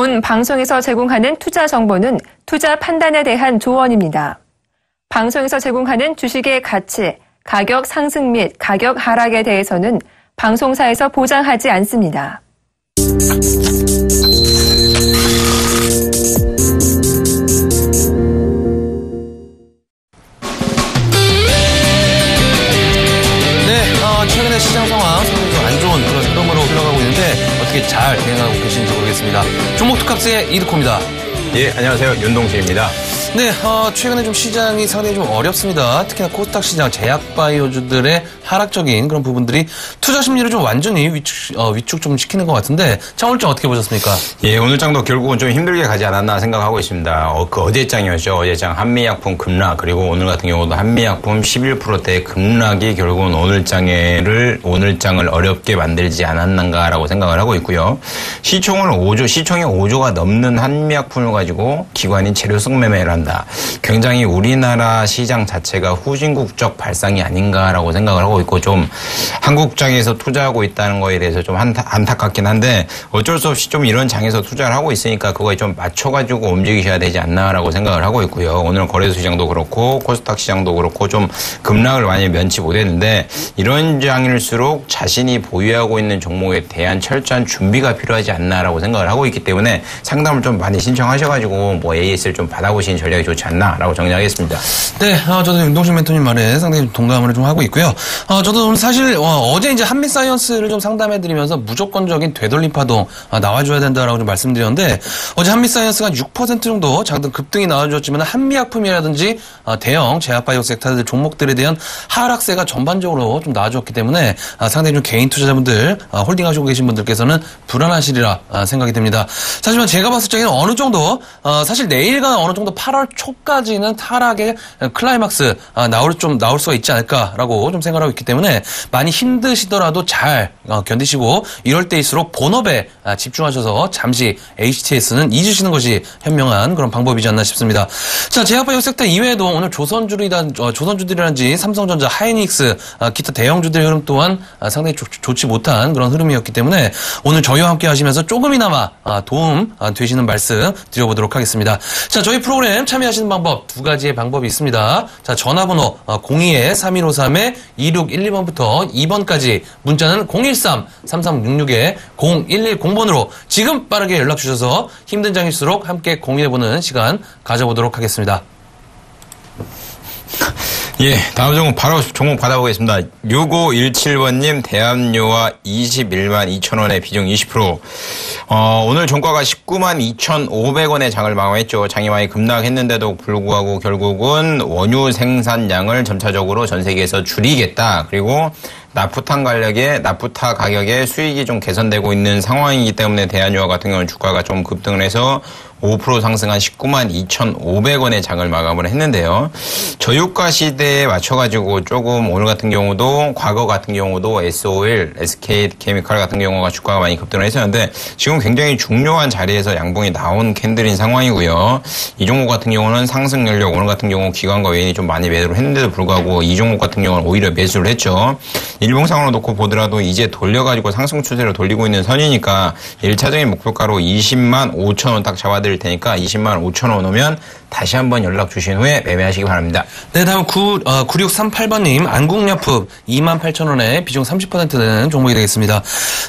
본 방송에서 제공하는 투자 정보는 투자 판단에 대한 조언입니다. 방송에서 제공하는 주식의 가치, 가격 상승 및 가격 하락에 대해서는 방송사에서 보장하지 않습니다. 최근의 시장 상황 상당히 좀 안 좋은 그런 흐름으로 흘러가고 있는데 어떻게 잘 대응하고 계시는지 모르겠습니다. 종목 특합스의 이득호입니다. 예, 안녕하세요. 윤동식입니다. 네, 최근에 좀 시장이 상당히 좀 어렵습니다. 특히나 코스닥 시장 제약바이오주들의 하락적인 그런 부분들이 투자 심리를 좀 완전히 위축 좀 시키는 것 같은데 창월장 어떻게 보셨습니까? 예, 오늘 장도 결국은 좀 힘들게 가지 않았나 생각하고 있습니다. 어제 장이었죠. 어제 장 한미약품 급락, 그리고 오늘 같은 경우도 한미약품 11%대 급락이 결국은 오늘 장을 어렵게 만들지 않았는가라고 생각을 하고 있고요. 시총이 5조가 넘는 한미약품을 가지고 기관이 재료성 매매를 한다. 굉장히 우리나라 시장 자체가 후진국적 발상이 아닌가라고 생각을 하고 있고, 좀 한국장에서 투자하고 있다는 거에 대해서 좀 안타깝긴 한데, 어쩔 수 없이 좀 이런 장에서 투자를 하고 있으니까 그거에 좀 맞춰가지고 움직이셔야 되지 않나라고 생각을 하고 있고요. 오늘 거래소 시장도 그렇고 코스닥 시장도 그렇고 좀 급락을 많이 면치 못했는데, 이런 장일수록 자신이 보유하고 있는 종목에 대한 철저한 준비가 필요하지 않나라고 생각을 하고 있기 때문에 상담을 좀 많이 신청하셔가지고 뭐 AS를 좀 받아보시는 전략이 좋지 않나라고 정리하겠습니다. 네, 저도 윤동식 멘토님 말에 상당히 동감을 좀 하고 있고요. 저도 사실 어제 이제 한미사이언스를 좀 상담해드리면서 무조건적인 되돌림 파동 나와줘야 된다라고 좀 말씀드렸는데, 어제 한미사이언스가 6% 정도 장등 급등이 나와줬지만 한미약품이라든지 대형 제약바이오 섹터들 종목들에 대한 하락세가 전반적으로 좀 나와줬기 때문에 상당히 좀 개인 투자자분들 홀딩하시고 계신 분들께서는 불안하시리라 생각이 됩니다. 하지만 제가 봤을 적에는 어느 정도 사실 내일과 어느 정도 8월 초까지는 타락의 클라이막스 나올 수가 있지 않을까라고 좀 생각하고 있기 때문에 많이 힘드시더라도 잘 견디시고 이럴 때일수록 본업에 집중하셔서 잠시 HTS는 잊으시는 것이 현명한 그런 방법이지 않나 싶습니다. 자, 제약바이오 섹터 이외에도 오늘 조선주들이란지 삼성전자, 하이닉스, 기타 대형주들의 흐름 또한 상당히 좋지 못한 그런 흐름이었기 때문에 오늘 저희와 함께 하시면서 조금이나마 도움 되시는 말씀 드려보도록 하겠습니다. 자, 저희 프로그램 참여하시는 방법 두 가지의 방법이 있습니다. 자, 전화번호 02-3153-2612번부터 2번까지, 문자는 013-3366-0110번으로 지금 빠르게 연락 주셔서 힘든 장일수록 함께 공유해보는 시간 가져보도록 하겠습니다. 예, 다음 종목 바로 종목 받아보겠습니다. 6517번님, 대합류와 21만 2천원에 비중 20%. 오늘 종가가 19만 2,500원에 장을 마감했죠. 장이 많이 급락했는데도 불구하고 결국은 원유 생산량을 점차적으로 전 세계에서 줄이겠다. 그리고 나프타 가격에 수익이 좀 개선되고 있는 상황이기 때문에 대한유화 같은 경우는 주가가 좀 급등을 해서 5% 상승한 19만 2,500원의 장을 마감을 했는데요. 저유가 시대에 맞춰가지고 조금 오늘 같은 경우도, 과거 같은 경우도 SOL, SK케미칼 같은 경우가 주가가 많이 급등을 했었는데 지금 굉장히 중요한 자리에서 양봉이 나온 캔들인 상황이고요. 이 종목 같은 경우는 상승 연력, 오늘 같은 경우 기관과 외인이 좀 많이 매도를 했는데도 불구하고 이 종목 같은 경우는 오히려 매수를 했죠. 일봉상으로 놓고 보더라도 이제 돌려가지고 상승 추세로 돌리고 있는 선이니까 1차적인 목표가로 20만 5천원 딱 잡아드릴 테니까 20만 5천원 오면 다시 한번 연락 주신 후에 매매하시기 바랍니다. 네, 다음 9638번님, 안국약품 28,000원에 비중 30% 되는 종목이 되겠습니다.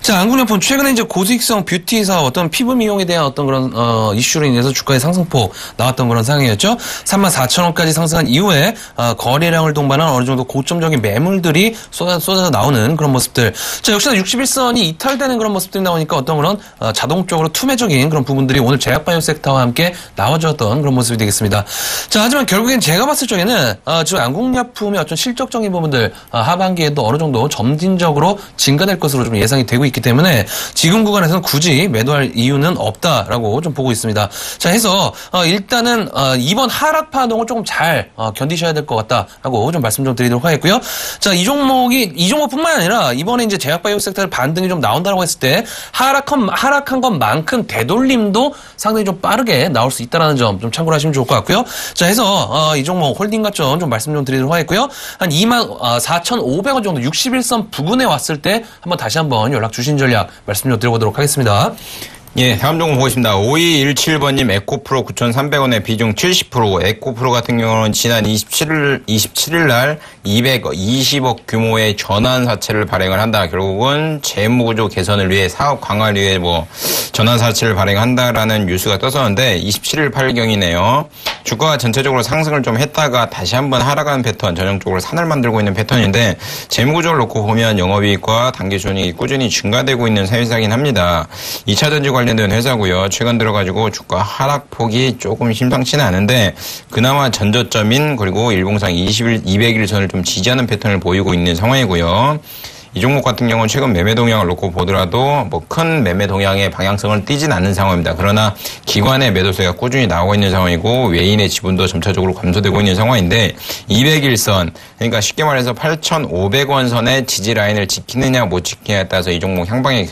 자, 안국약품 최근에 이제 고수익성 뷰티사 어떤 피부 미용에 대한 어떤 그런 이슈로 인해서 주가의 상승폭 나왔던 그런 상황이었죠. 34,000원까지 상승한 이후에 거래량을 동반한 어느 정도 고점적인 매물들이 쏟아져 나오는 그런 모습들. 자, 역시나 61선이 이탈되는 그런 모습들이 나오니까 어떤 그런 자동적으로 투매적인 그런 부분들이 오늘 제약바이오 섹터와 함께 나와주었던 그런 모습이 되겠습니다. 자, 하지만 결국엔 제가 봤을 적에는 지금 안국약품의 어떤 실적적인 부분들 하반기에도 어느 정도 점진적으로 증가될 것으로 좀 예상이 되고 있기 때문에 지금 구간에서는 굳이 매도할 이유는 없다라고 좀 보고 있습니다. 자, 해서 일단은 이번 하락 파동을 조금 잘 견디셔야 될 것 같다라고 좀 말씀 좀 드리도록 하겠고요. 자, 이 종목뿐만 아니라 이번에 이제 제약바이오 섹터의 반등이 좀 나온다고 했을 때 하락한 것만큼 되돌림도 상당히 좀 빠르게 나올 수 있다는 점 좀 참고를 하시면 좋을 것 같고요. 자, 해서 이 종목 홀딩 가점 좀 말씀 좀 드리도록 하겠고요. 한 24,500원 정도 61선 부근에 왔을 때 다시 한번 연락 주신 전략 말씀 좀 드려보도록 하겠습니다. 예, 다음 종목 보겠습니다. 5217번님 에코프로 9,300원에 비중 70%. 에코프로 같은 경우는 지난 27일 날 220억 규모의 전환 사채를 발행을 한다. 결국은 재무구조 개선을 위해 사업 강화를 위해 전환 사채를 발행한다라는 뉴스가 떴었는데 27일 8경이네요. 주가가 전체적으로 상승을 좀 했다가 다시 한번 하락하는 패턴, 전형적으로 산을 만들고 있는 패턴인데 재무구조를 놓고 보면 영업이익과 당기순이익이 꾸준히 증가되고 있는 회사이긴 합니다. 2차전지 관련된 회사고요. 최근 들어가지고 주가 하락폭이 조금 심상치는 않은데 그나마 전저점인 그리고 일봉상 200일선을 좀 지지하는 패턴을 보이고 있는 상황이고요. 이 종목 같은 경우는 최근 매매 동향을 놓고 보더라도 큰 매매 동향의 방향성을 띠진 않는 상황입니다. 그러나 기관의 매도세가 꾸준히 나오고 있는 상황이고 외인의 지분도 점차적으로 감소되고 있는 상황인데 200일선 그러니까 쉽게 말해서 8,500원 선의 지지 라인을 지키느냐 못 지키느냐에 따라서 이 종목 향방이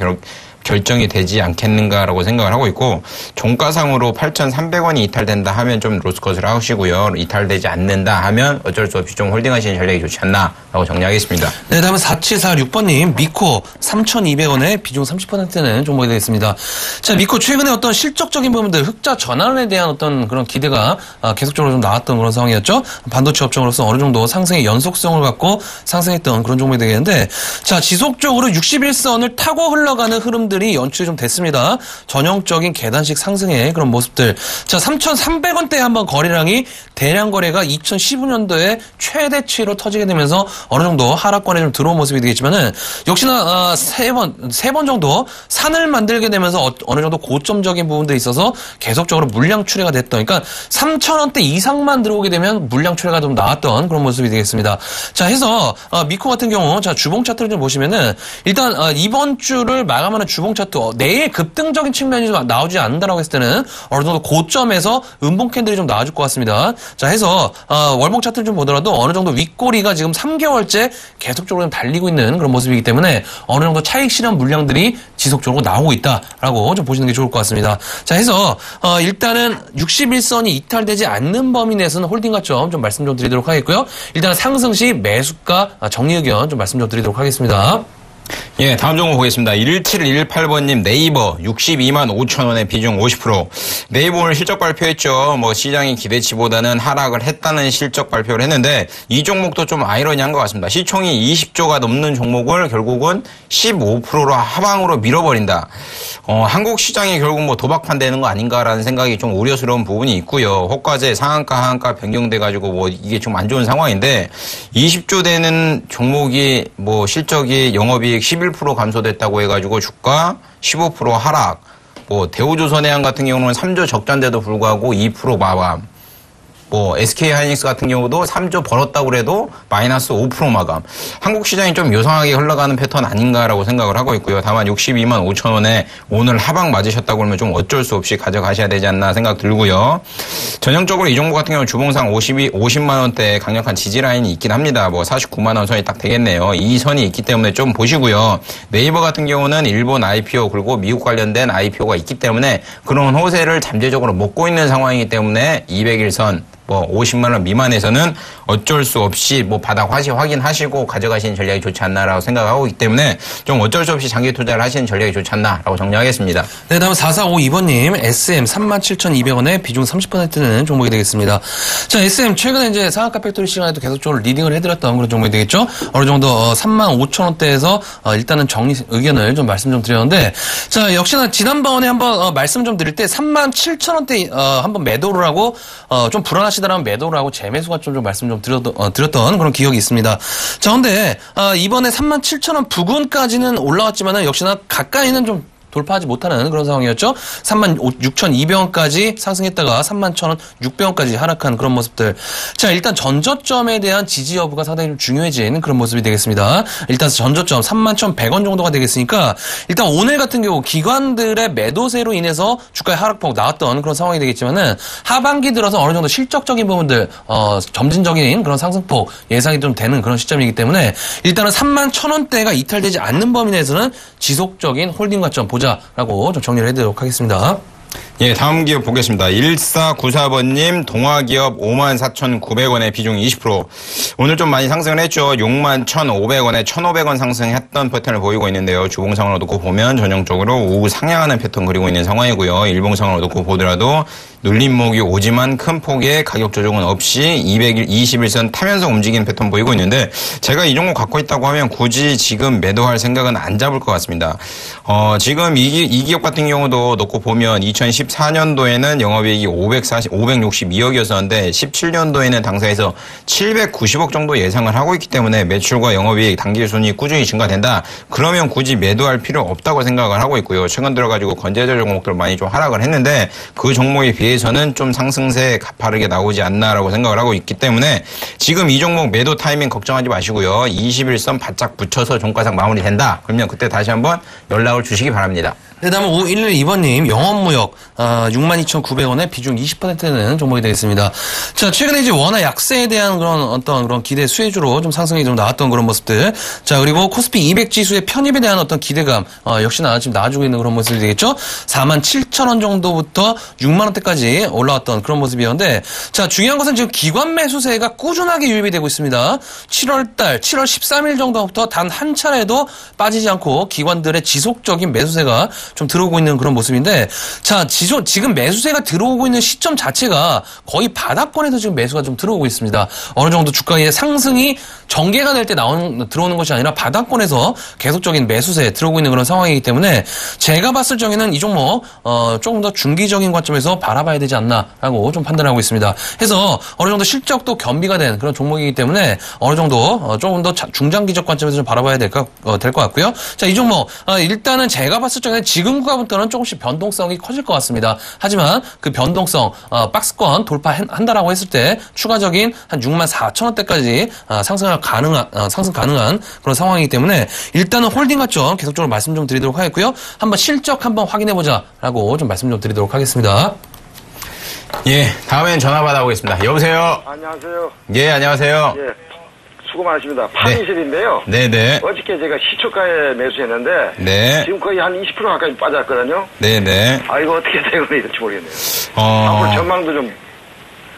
결정이 되지 않겠는가라고 생각을 하고 있고 종가상으로 8,300원이 이탈된다 하면 좀 로스컷을 하시고요. 이탈되지 않는다 하면 어쩔 수 없이 좀 홀딩하시는 전략이 좋지 않나라고 정리하겠습니다. 네, 다음은 4746번님 미코 3,200원에 비중 30%는 종목이 되겠습니다. 자, 미코 최근에 어떤 실적적인 부분들 흑자 전환에 대한 어떤 그런 기대가 계속적으로 좀 나왔던 그런 상황이었죠. 반도체 업종으로서 어느 정도 상승의 연속성을 갖고 상승했던 그런 종목이 되겠는데 자, 지속적으로 61선을 타고 흘러가는 흐름들이 연출이 좀 됐습니다. 전형적인 계단식 상승의 그런 모습들. 자, 3,300원대에 한번 거래량이 대량 거래가 2015년도에 최대치로 터지게 되면서 어느 정도 하락권에 좀 들어온 모습이 되겠지만은 역시나 세 번 정도 산을 만들게 되면서 어느 정도 고점적인 부분들이 있어서 계속적으로 물량 출회가 됐던. 그러니까 3,000원대 이상만 들어오게 되면 물량 출회가 좀 나왔던 그런 모습이 되겠습니다. 자, 해서 미코 같은 경우 자 주봉 차트를 좀 보시면은 일단 이번 주를 마감하는 주봉 차트 내일 급등적인 측면이 좀 나오지 않는다라고 했을 때는 어느 정도 고점에서 음봉 캔들이 좀 나와줄 것 같습니다. 자, 해서 월봉 차트를 좀 보더라도 어느 정도 윗꼬리가 지금 3개월째 계속적으로 좀 달리고 있는 그런 모습이기 때문에 어느 정도 차익 실현 물량들이 지속적으로 나오고 있다라고 좀 보시는 게 좋을 것 같습니다. 자, 해서 일단은 61선이 이탈되지 않는 범위 내에서는 홀딩 가점 좀 말씀 좀 드리도록 하겠고요. 일단 상승 시 매수가 정리 의견 좀 말씀 좀 드리도록 하겠습니다. 예, 다음 종목 보겠습니다. 1718번님 네이버 62만 5천원에 비중 50%. 네이버 오늘 실적 발표했죠. 시장이 기대치보다는 하락을 했다는 실적 발표를 했는데 이 종목도 좀 아이러니한 것 같습니다. 시총이 20조가 넘는 종목을 결국은 15%로 하방으로 밀어버린다. 한국 시장이 결국 도박판 되는 거 아닌가라는 생각이 좀 우려스러운 부분이 있고요. 호가제 상한가 하한가 변경돼가지고 이게 좀 안 좋은 상황인데 20조 되는 종목이 실적이 영업이익 11% 감소됐다고 해가지고 주가 15% 하락. 대우조선해양 같은 경우는 3조 적자인데도 불구하고 2% 마감. SK하이닉스 같은 경우도 3조 벌었다고 그래도 마이너스 5% 마감. 한국 시장이 좀 요상하게 흘러가는 패턴 아닌가라고 생각을 하고 있고요. 다만 62만 5천 원에 오늘 하방 맞으셨다고 그러면 좀 어쩔 수 없이 가져가셔야 되지 않나 생각 들고요. 전형적으로 이 종목 같은 경우 주봉상 50만 원대 강력한 지지 라인이 있긴 합니다. 49만 원 선이 딱 되겠네요. 이 선이 있기 때문에 좀 보시고요. 네이버 같은 경우는 일본 IPO 그리고 미국 관련된 IPO가 있기 때문에 그런 호세를 잠재적으로 먹고 있는 상황이기 때문에 200일선 50만 원 미만에서는 어쩔 수 없이 바닥 확인하시고 가져가시는 전략이 좋지 않나라고 생각하고 있기 때문에 좀 어쩔 수 없이 장기 투자를 하시는 전략이 좋지 않나라고 정리하겠습니다. 네, 다음 4452번님 SM 37,200원에 비중 30%는 종목이 되겠습니다. 자, SM 최근에 이제 상한가 팩토리 시간에도 계속적으로 리딩을 해드렸던 그런 종목이 되겠죠. 어느 정도 35,000원대에서 일단은 정리 의견을 좀 말씀 좀 드렸는데 자, 역시나 지난번에 한번 말씀 좀 드릴 때 37,000원대 한번 매도를 하고 좀 불안하시다라면 매도를 하고 재매수 관점 좀 말씀 좀 드렸던 그런 기억이 있습니다. 자, 근데 이번에 37,000원 부근까지는 올라왔지만은 역시나 가까이는 좀 돌파하지 못하는 그런 상황이었죠. 36,200원까지 상승했다가 31,600원까지 하락한 그런 모습들. 자, 일단 전저점에 대한 지지 여부가 상당히 좀 중요해진 그런 모습이 되겠습니다. 일단 전저점 31,100원 정도가 되겠으니까 일단 오늘 같은 경우 기관들의 매도세로 인해서 주가의 하락폭 나왔던 그런 상황이 되겠지만은 하반기 들어서 어느 정도 실적적인 부분들 점진적인 그런 상승폭 예상이 좀 되는 그런 시점이기 때문에 일단은 31,000원대가 이탈되지 않는 범위 내에서는 지속적인 홀딩 관점 보자라고 좀 정리를 해드리도록 하겠습니다. 예, 다음 기업 보겠습니다. 1494번님, 동아기업 54,900원에 비중 20%. 오늘 좀 많이 상승을 했죠. 61,500원에 1,500원 상승했던 패턴을 보이고 있는데요. 주봉상으로 놓고 보면 전형적으로 우상향하는 패턴 그리고 있는 상황이고요. 일봉상으로 놓고 보더라도 눌림목이 오지만 큰 폭의 가격 조정은 없이 221선 타면서 움직이는 패턴 보이고 있는데 제가 이 종목 갖고 있다고 하면 굳이 지금 매도할 생각은 안 잡을 것 같습니다. 지금 이 기업 같은 경우도 놓고 보면 2014년도에는 영업이익이 562억이었었는데 17년도에는 당사에서 790억 정도 예상을 하고 있기 때문에 매출과 영업이익, 당기순이익 꾸준히 증가된다. 그러면 굳이 매도할 필요 없다고 생각을 하고 있고요. 최근 들어가지고 건재절 종목들 많이 좀 하락을 했는데 그 종목에 비해서는 좀 상승세 가파르게 나오지 않나라고 생각을 하고 있기 때문에 지금 이 종목 매도 타이밍 걱정하지 마시고요. 21선 바짝 붙여서 종가상 마무리된다. 그러면 그때 다시 한번 연락을 주시기 바랍니다. 네, 다음은 5112번님, 영업무역, 62,900원에 비중 20%는 종목이 되겠습니다. 자, 최근에 이제 워낙 약세에 대한 그런 기대 수혜주로 좀 상승이 좀 나왔던 그런 모습들. 자, 그리고 코스피 200 지수의 편입에 대한 어떤 기대감, 역시나 지금 나아지고 있는 그런 모습이 되겠죠? 47,000원 정도부터 6만원대까지 올라왔던 그런 모습이었는데, 자, 중요한 것은 지금 기관 매수세가 꾸준하게 유입이 되고 있습니다. 7월 13일 정도부터 단 한 차례도 빠지지 않고 기관들의 지속적인 매수세가 좀 들어오고 있는 그런 모습인데, 자, 지금 매수세가 들어오고 있는 시점 자체가 거의 바닥권에서 지금 매수가 좀 들어오고 있습니다. 어느 정도 주가의 상승이 전개가 될 때 들어오는 것이 아니라 바닥권에서 계속적인 매수세 들어오고 있는 그런 상황이기 때문에 제가 봤을 적에는 이 종목, 조금 더 중기적인 관점에서 바라봐야 되지 않나라고 좀 판단하고 있습니다. 해서 어느 정도 실적도 겸비가 된 그런 종목이기 때문에 어느 정도, 조금 더 중장기적 관점에서 좀 바라봐야 될 것 같고요. 자, 이 종목, 일단은 제가 봤을 적에는 지금 구간부터는 조금씩 변동성이 커질 것 같습니다. 하지만 그 변동성, 박스권 돌파한다라고 했을 때 추가적인 한 64,000원대까지 상승 가능한 그런 상황이기 때문에 일단은 홀딩 관점 계속적으로 말씀 좀 드리도록 하겠고요. 한번 실적 한번 확인해보자라고 좀 말씀 좀 드리도록 하겠습니다. 예, 다음엔 전화 받아보겠습니다. 여보세요? 안녕하세요. 예, 안녕하세요. 예, 수고 많으십니다. 파미실인데요. 네네. 어저께 제가 시초가에 매수했는데 네. 지금 거의 한 20% 가까이 빠졌거든요. 네네. 아, 이거 어떻게 되고 있을지 모르겠네요. 앞으로 전망도 좀.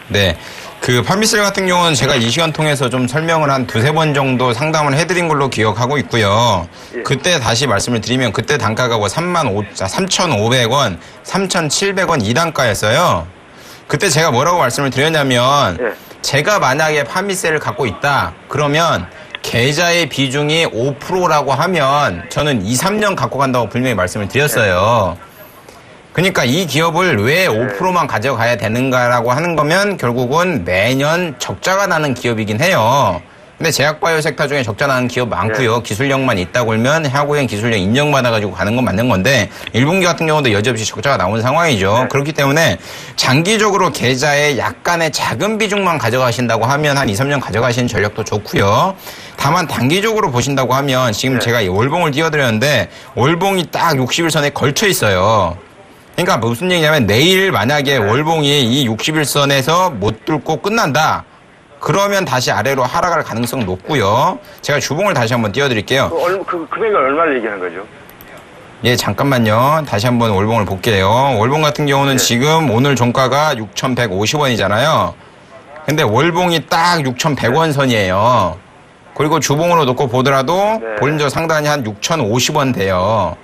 네. 그 판미셀 같은 경우는 제가 이 시간 통해서 좀 설명을 한 두세 번 정도 상담을 해드린 걸로 기억하고 있고요. 예. 그때 다시 말씀을 드리면 그때 단가가 3,500원, 3,700원 2단가였어요. 그때 제가 뭐라고 말씀을 드렸냐면 예. 제가 만약에 판미셀을 갖고 있다. 그러면 계좌의 비중이 5%라고 하면 저는 2, 3년 갖고 간다고 분명히 말씀을 드렸어요. 그러니까 이 기업을 왜 5%만 가져가야 되는가라고 하는 거면 결국은 매년 적자가 나는 기업이긴 해요. 근데 제약바이오 섹터 중에 적자 나는 기업 많고요. 기술력만 있다 그러면 향후엔 기술력 인정받아가지고 가는 건 맞는 건데 1분기 같은 경우도 여지없이 적자가 나온 상황이죠. 그렇기 때문에 장기적으로 계좌에 약간의 작은 비중만 가져가신다고 하면 한 2, 3년 가져가시는 전략도 좋고요. 다만 단기적으로 보신다고 하면 지금 제가 이 월봉을 띄워드렸는데 월봉이 딱 60일선에 걸쳐 있어요. 그러니까 무슨 얘기냐면 내일 만약에 월봉이 이 60일선에서 못 뚫고 끝난다. 그러면 다시 아래로 하락할 가능성 높고요. 제가 주봉을 다시 한번 띄워드릴게요. 그 금액을 얼마를 얘기하는 거죠? 예, 잠깐만요. 다시 한번 월봉을 볼게요. 월봉 같은 경우는 지금 오늘 종가가 6,150원이잖아요. 근데 월봉이 딱 6,100원 선이에요. 그리고 주봉으로 놓고 보더라도 본저 상단이 한 6,050원 돼요.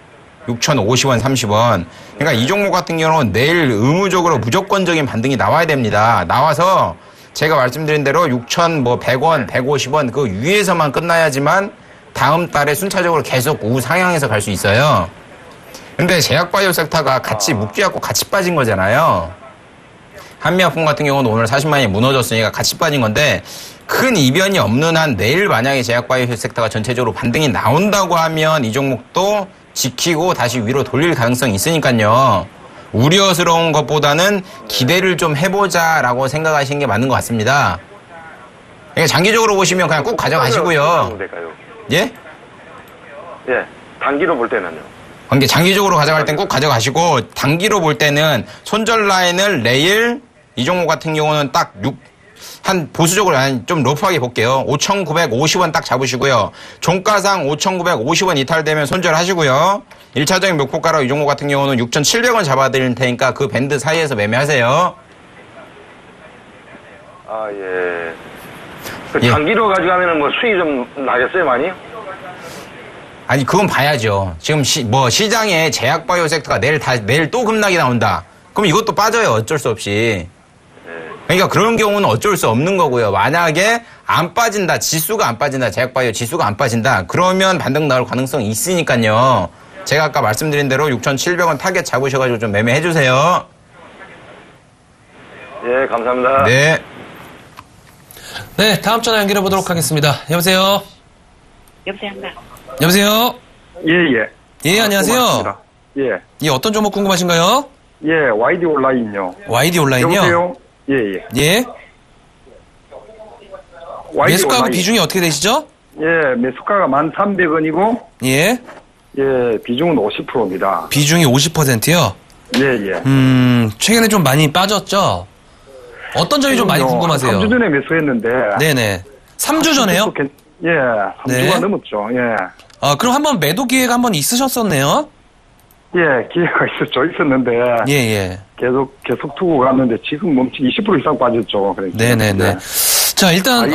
6,050원, 30원. 그러니까 이 종목 같은 경우는 내일 의무적으로 무조건적인 반등이 나와야 됩니다. 나와서 제가 말씀드린 대로 6,100원, 150원 그 위에서만 끝나야지만 다음 달에 순차적으로 계속 우상향해서 갈 수 있어요. 근데 제약바이오 섹터가 같이 묶여갖고 같이 빠진 거잖아요. 한미약품 같은 경우는 오늘 40만이 무너졌으니까 같이 빠진 건데 큰 이변이 없는 한 내일 만약에 제약바이오 섹터가 전체적으로 반등이 나온다고 하면 이 종목도 지키고 다시 위로 돌릴 가능성이 있으니까요. 우려스러운 것보다는 기대를 좀 해보자라고 생각하시는 게 맞는 것 같습니다. 그러니까 장기적으로 보시면 그냥 꼭 가져가시고요. 예? 예, 단기로 볼 때는요. 근데 장기적으로 가져갈 땐 꼭 가져가시고 단기로 볼 때는 손절 라인을 내일 이 종목 같은 경우는 딱 한 보수적으로 좀 러프하게 볼게요. 5,950원 딱 잡으시고요. 종가상 5,950원 이탈되면 손절하시고요. 1차적인 목표가로 이 종목 같은 경우는 6,700원 잡아드릴 테니까 그 밴드 사이에서 매매하세요. 아, 예. 그 예. 장기로 가져가면은 뭐 수익이 좀 나겠어요, 많이? 아니, 그건 봐야죠. 지금 시장에 제약바이오 섹터가 내일 또 급락이 나온다. 그럼 이것도 빠져요. 어쩔 수 없이. 그러니까 그런 경우는 어쩔 수 없는 거고요. 만약에 안 빠진다, 지수가 안 빠진다, 제약바이오 지수가 안 빠진다, 그러면 반등 나올 가능성이 있으니까요. 제가 아까 말씀드린 대로 6,700원 타겟 잡으셔가지고 좀 매매해주세요. 예, 감사합니다. 네. 네, 다음 전화 연결해 보도록 하겠습니다. 여보세요? 여보세요? 예, 예. 예, 안녕하세요. 고맙습니다. 예. 예, 어떤 종목 궁금하신가요? 예, YD 온라인요. YD 온라인이요? 여보세요? 예, 예. 예. YD 매수가하고 온라인. 비중이 어떻게 되시죠? 예, 매수가가 1,300원이고, 예. 예, 비중은 50%입니다. 비중이 50%요? 예, 예. 최근에 좀 많이 빠졌죠? 어떤 점이 좀 많이 궁금하세요? 3주 전에 매수했는데. 네네. 3주 전에요? 예, 3주가 네. 넘었죠. 예. 그럼 한번 매도 기회가 한번 있으셨었네요? 예, 기회가 있었는데. 예, 예. 계속 두고 갔는데 지금 멈추 20% 이상 빠졌죠. 그러니까. 네네네. 예. 자, 일단,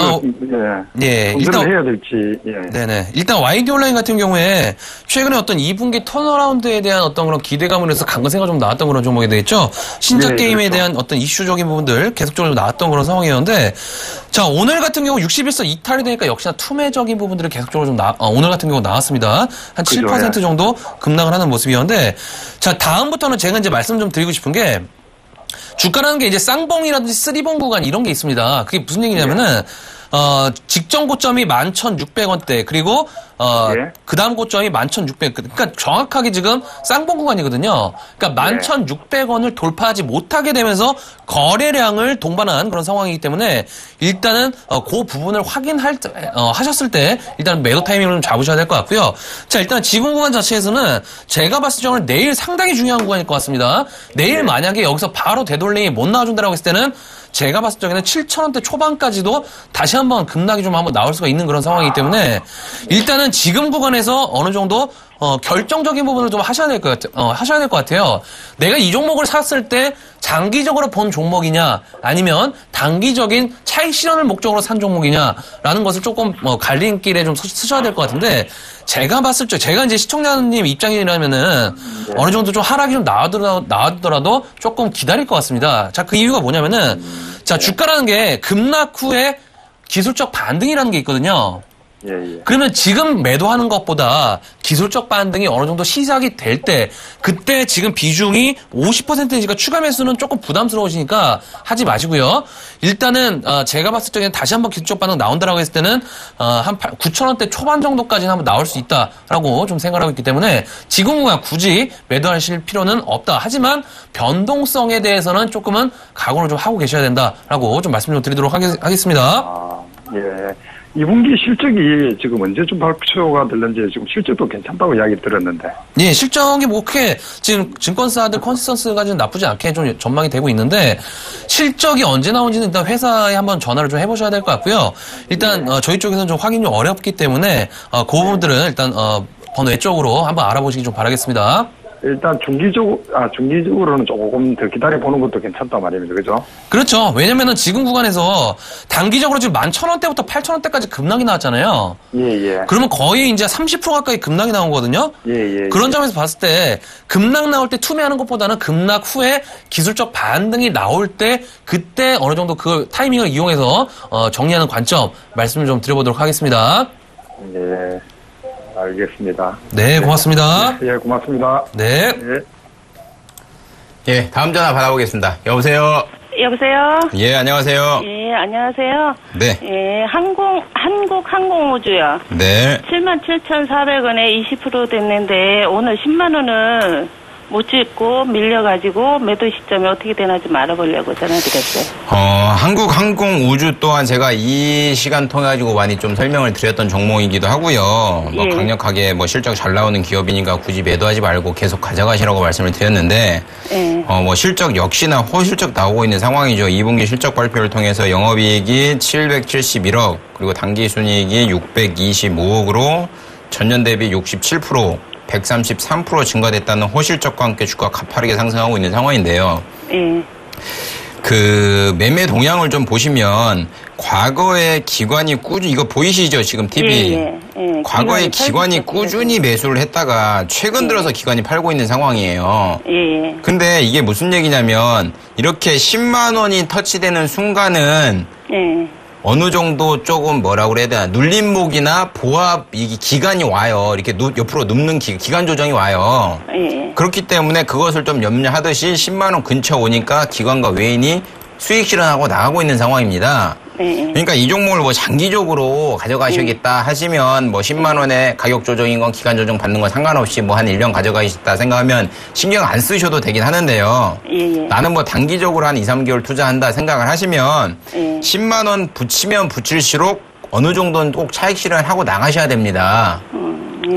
예, 일단, 해야 될지, 예. 네네. 일단 YD 온라인 같은 경우에 최근에 어떤 2분기 턴어라운드에 대한 어떤 그런 기대감으로 해서 강세가 좀 나왔던 그런 종목이 되겠죠. 신작 네, 게임에 그렇죠. 대한 어떤 이슈적인 부분들 계속적으로 나왔던 그런 상황이었는데, 자, 오늘 같은 경우 61선 이탈이 되니까 역시나 투매적인 부분들이 계속적으로 좀 오늘 같은 경우 나왔습니다. 한 7% 그죠, 예. 정도 급락을 하는 모습이었는데, 자, 다음부터는 제가 이제 말씀 좀 드리고 싶은 게, 주가라는 게 이제 쌍봉이라든지 쓰리봉 구간 이런 게 있습니다. 그게 무슨 얘기냐면은, 직전 고점이 11,600원대, 그리고, 예. 그 다음 고점이 11,600원. 그러니까 정확하게 지금 쌍봉 구간이거든요. 그러니까 11,600원을 돌파하지 못하게 되면서 거래량을 동반한 그런 상황이기 때문에 일단은, 그 부분을 하셨을 때 일단 매도 타이밍을 좀 잡으셔야 될 것 같고요. 자, 일단 지금 구간 자체에서는 제가 봤을 적에는 내일 상당히 중요한 구간일 것 같습니다. 내일 만약에 여기서 바로 되돌림이 못 나와준다라고 했을 때는 제가 봤을 적에는 7,000원대 초반까지도 다시 한번 급락이 좀 한번 나올 수가 있는 그런 상황이기 때문에 일단은 지금 구간에서 어느 정도 결정적인 부분을 좀 하셔야 될 것 같아요. 내가 이 종목을 샀을 때 장기적으로 본 종목이냐 아니면 단기적인 차익 실현을 목적으로 산 종목이냐라는 것을 조금 갈림길에 좀 쓰셔야 될 것 같은데 제가 봤을 때 제가 이제 시청자님 입장이라면은 어느 정도 좀 하락이 좀 나왔더라도 조금 기다릴 것 같습니다. 자, 그 이유가 뭐냐면은 자, 주가라는 게 급락 후에 기술적 반등이라는 게 있거든요. 예, 예. 그러면 지금 매도하는 것보다 기술적 반등이 어느 정도 시작이 될 때 그때 지금 비중이 50%니까 추가 매수는 조금 부담스러우시니까 하지 마시고요. 일단은 제가 봤을 때는 다시 한번 기술적 반등 나온다라고 했을 때는 한 9,000원대 초반 정도까지는 한번 나올 수 있다라고 좀 생각하고 있기 때문에 지금은 굳이 매도하실 필요는 없다. 하지만 변동성에 대해서는 조금은 각오를 좀 하고 계셔야 된다라고 좀 말씀 좀 드리도록 하겠습니다. 아, 예. 2분기 실적이 지금 언제 좀 발표가 될는지 지금 실적도 괜찮다고 이야기 들었는데. 예, 실적이 뭐 크게 지금 증권사들 컨센서스가 좀 나쁘지 않게 좀 전망이 되고 있는데 실적이 언제 나온지는 일단 회사에 한번 전화를 좀 해보셔야 될 것 같고요. 일단 저희 쪽에서는 좀 확인이 어렵기 때문에 그 부분들은 일단 번외 쪽으로 한번 알아보시기 좀 바라겠습니다. 일단 중기적으로는 조금 더 기다려보는 것도 괜찮단 말입니다. 그죠? 그렇죠. 왜냐면은 지금 구간에서 단기적으로 지금 11,000원대부터 8,000원대까지 급락이 나왔잖아요. 예, 예. 그러면 거의 이제 30% 가까이 급락이 나온 거거든요. 예. 그런 점에서 봤을 때 급락 나올 때 투매하는 것보다는 급락 후에 기술적 반등이 나올 때 그때 어느 정도 그 타이밍을 이용해서 정리하는 관점 말씀을 좀 드려보도록 하겠습니다. 예. 알겠습니다. 네, 고맙습니다. 예, 고맙습니다. 네. 예, 다음 전화 받아보겠습니다. 여보세요? 여보세요? 예, 안녕하세요. 예, 안녕하세요. 네. 예, 한국항공우주요. 네. 77,400원에 20% 됐는데, 오늘 10만원은 못 짓고 밀려가지고 매도 시점이 어떻게 되나 좀 알아보려고 전화드렸어요. 한국항공우주 또한 제가 이 시간 통해 가지고 많이 좀 설명을 드렸던 종목이기도 하고요. 뭐 예. 강력하게 뭐 실적 잘 나오는 기업이니까 굳이 매도하지 말고 계속 가져가시라고 말씀을 드렸는데, 예. 뭐 실적 역시나 호실적 나오고 있는 상황이죠. 2분기 실적 발표를 통해서 영업이익이 771억, 그리고 당기순이익이 625억으로 전년 대비 67%, 133% 증가됐다는 호실적과 함께 주가 가파르게 상승하고 있는 상황인데요. 예. 그 매매 동향을 좀 보시면 과거에 기관이 꾸준히 이거 보이시죠? 지금 TV. 예. 과거에 기관이 꾸준히 매수를 했다가 최근 들어서 기관이 팔고 있는 상황이에요. 예. 근데 이게 무슨 얘기냐면 이렇게 10만 원이 터치되는 순간은 예. 어느 정도 조금 뭐라고 그래야 되나 눌림목이나 보합 이게 기간이 와요. 이렇게 옆으로 눕는 기간 조정이 와요. 예. 그렇기 때문에 그것을 좀 염려하듯이 10만 원 근처 오니까 기관과 외인이 수익 실현하고 나가고 있는 상황입니다. 예. 그러니까 이 종목을 뭐 장기적으로 가져가시겠다 하시면 뭐 10만 원에 가격 조정인 건 기간 조정 받는 건 상관없이 뭐 한 1년 가져가시겠다 생각하면 신경 안 쓰셔도 되긴 하는데요. 예. 나는 뭐 단기적으로 한 2, 3개월 투자한다 생각을 하시면 예. 10만 원 붙이면 붙일수록 어느 정도는 꼭 차익 실현하고 나가셔야 됩니다.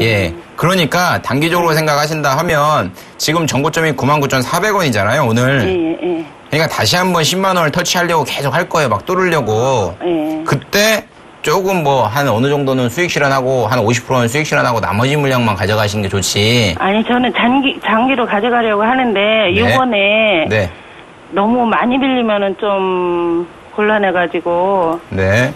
예. 그러니까 단기적으로 생각하신다 하면 지금 정고점이 99,400원이잖아요, 오늘. 예. 그러니까 다시 한번 10만 원을 터치하려고 계속 할 거예요. 막 뚫으려고. 예. 그때 조금 뭐 한 어느 정도는 수익 실현하고 한 50%는 수익 실현하고 나머지 물량만 가져가시는 게 좋지. 아니 저는 장기로 가져가려고 하는데 네. 요번에 네. 너무 많이 밀리면은 좀 곤란해가지고 네.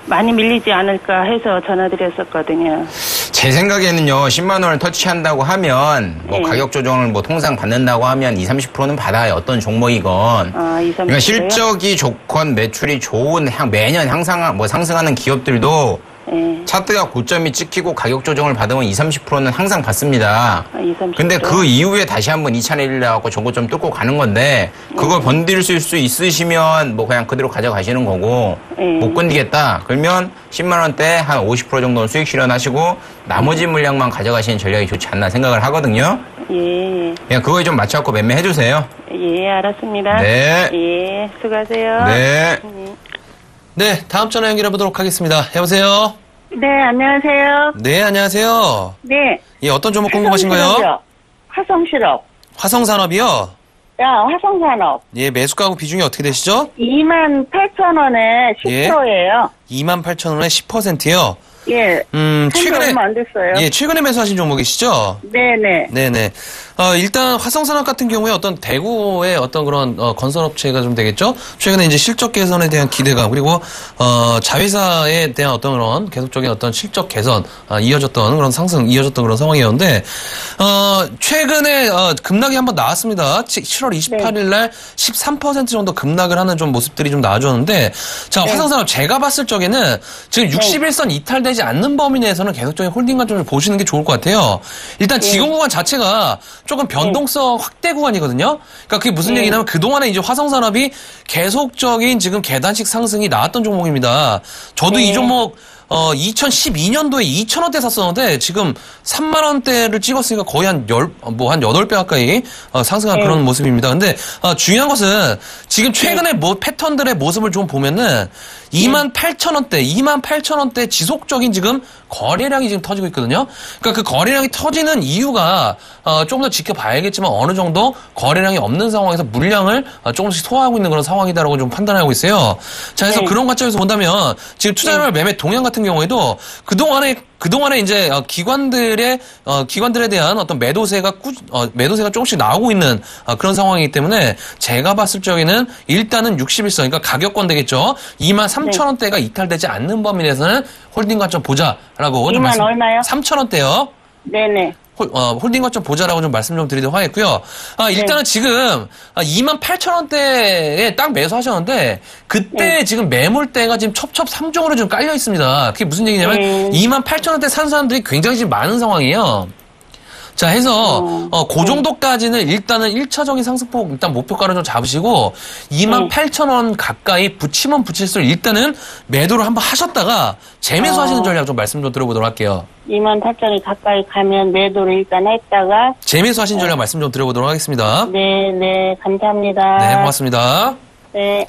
많이 밀리지 않을까 해서 전화드렸었거든요. 제 생각에는요, 10만 원을 터치한다고 하면, 뭐, 네. 가격 조정을 뭐, 통상 받는다고 하면 20, 30%는 받아요. 어떤 종목이건. 2, 3, 그러니까 실적이 좋건 매출이 좋은, 매년 항상, 뭐, 상승하는 기업들도 예. 차트가 고점이 찍히고 가격 조정을 받으면 20, 30%는 항상 받습니다. 2, 30%. 근데 그 이후에 다시 한번 2차례를 나가고 저고점 뚫고 가는 건데, 그걸 건드릴 수 있으시면 뭐 그냥 그대로 가져가시는 거고, 못 건드리겠다. 그러면 10만원대 한 50% 정도는 수익 실현하시고, 나머지 물량만 가져가시는 전략이 좋지 않나 생각을 하거든요. 예. 그냥 그거에 좀 맞춰갖고 매매해주세요. 예, 알았습니다. 네. 예, 수고하세요. 네. 네, 다음 전화 연결해 보도록 하겠습니다. 여보세요? 네, 안녕하세요. 네, 안녕하세요. 네. 예, 어떤 종목 궁금하신가요? 화성실업. 화성산업이요? 화성산업. 예, 매수 가구 비중이 어떻게 되시죠? 28,000원에 예. 10%예요. 28,000원에 10%요? 예. 최근에, 얼마 안 됐어요. 예, 최근에 매수하신 종목이시죠? 네네. 네네. 일단 화성산업 같은 경우에 어떤 대구의 어떤 그런 건설업체가 좀 되겠죠. 최근에 이제 실적 개선에 대한 기대감 그리고 자회사에 대한 어떤 그런 계속적인 어떤 실적 개선 이어졌던 그런 상승 이어졌던 그런 상황이었는데 최근에 급락이 한번 나왔습니다. 7월 28일 날 13% 정도 급락을 하는 좀 모습들이 좀 나와줬는데 자 화성산업 제가 봤을 적에는 지금 61선 이탈되지 않는 범위 내에서는 계속적인 홀딩 관점을 보시는 게 좋을 것 같아요. 일단 지금 구간 자체가 조금 변동성 확대 구간이거든요. 그러니까 그게 무슨 얘기냐면 그동안에 이제 화성산업이 계속적인 지금 계단식 상승이 나왔던 종목입니다. 저도 이 종목 2012년도에 2,000원대 샀었는데 지금 3만 원대를 찍었으니까 거의 한 8배 가까이 상승한 그런 모습입니다. 근데 중요한 것은 지금 최근에 패턴들의 모습을 좀 보면은 28,000원대 지속적인 지금 거래량이 지금 터지고 있거든요. 그러니까 그 거래량이 터지는 이유가 조금 더 지켜봐야겠지만 어느 정도 거래량이 없는 상황에서 물량을 조금씩 소화하고 있는 그런 상황이다라고 좀 판단하고 있어요. 자, 그래서 그런 관점에서 본다면 지금 투자자별 매매 동향 같은 경우에도 그동안에 이제 기관들에 대한 어떤 매도세가 조금씩 나오고 있는 그런 상황이기 때문에 제가 봤을 적에는 일단은 61선 그러니까 가격권 되겠죠. 23,000원대가 이탈되지 않는 범위 내에서는 홀딩 관점 보자라고 2만 얼마요? 3,000원대요. 네네. 홀딩 관점 보자라고 좀 말씀 좀 드리도록 하겠고요. 일단은 지금 28,000원대에 딱 매수하셨는데 그때 지금 매물대가 지금 첩첩 3종으로 좀 깔려 있습니다. 그게 무슨 얘기냐면 28,000원대 산 사람들이 굉장히 지금 많은 상황이에요. 자, 해서, 그 정도까지는 일단은 1차적인 상승폭, 일단 목표가를 좀 잡으시고, 28,000원 가까이 붙이면 붙일수록 일단은 매도를 한번 하셨다가, 재매수 하시는 전략 좀 말씀 좀 들어보도록 할게요. 28,000원이 가까이 가면 매도를 일단 했다가. 재매수 하신 전략 말씀 좀 들어보도록 하겠습니다. 네, 감사합니다. 네, 고맙습니다. 네.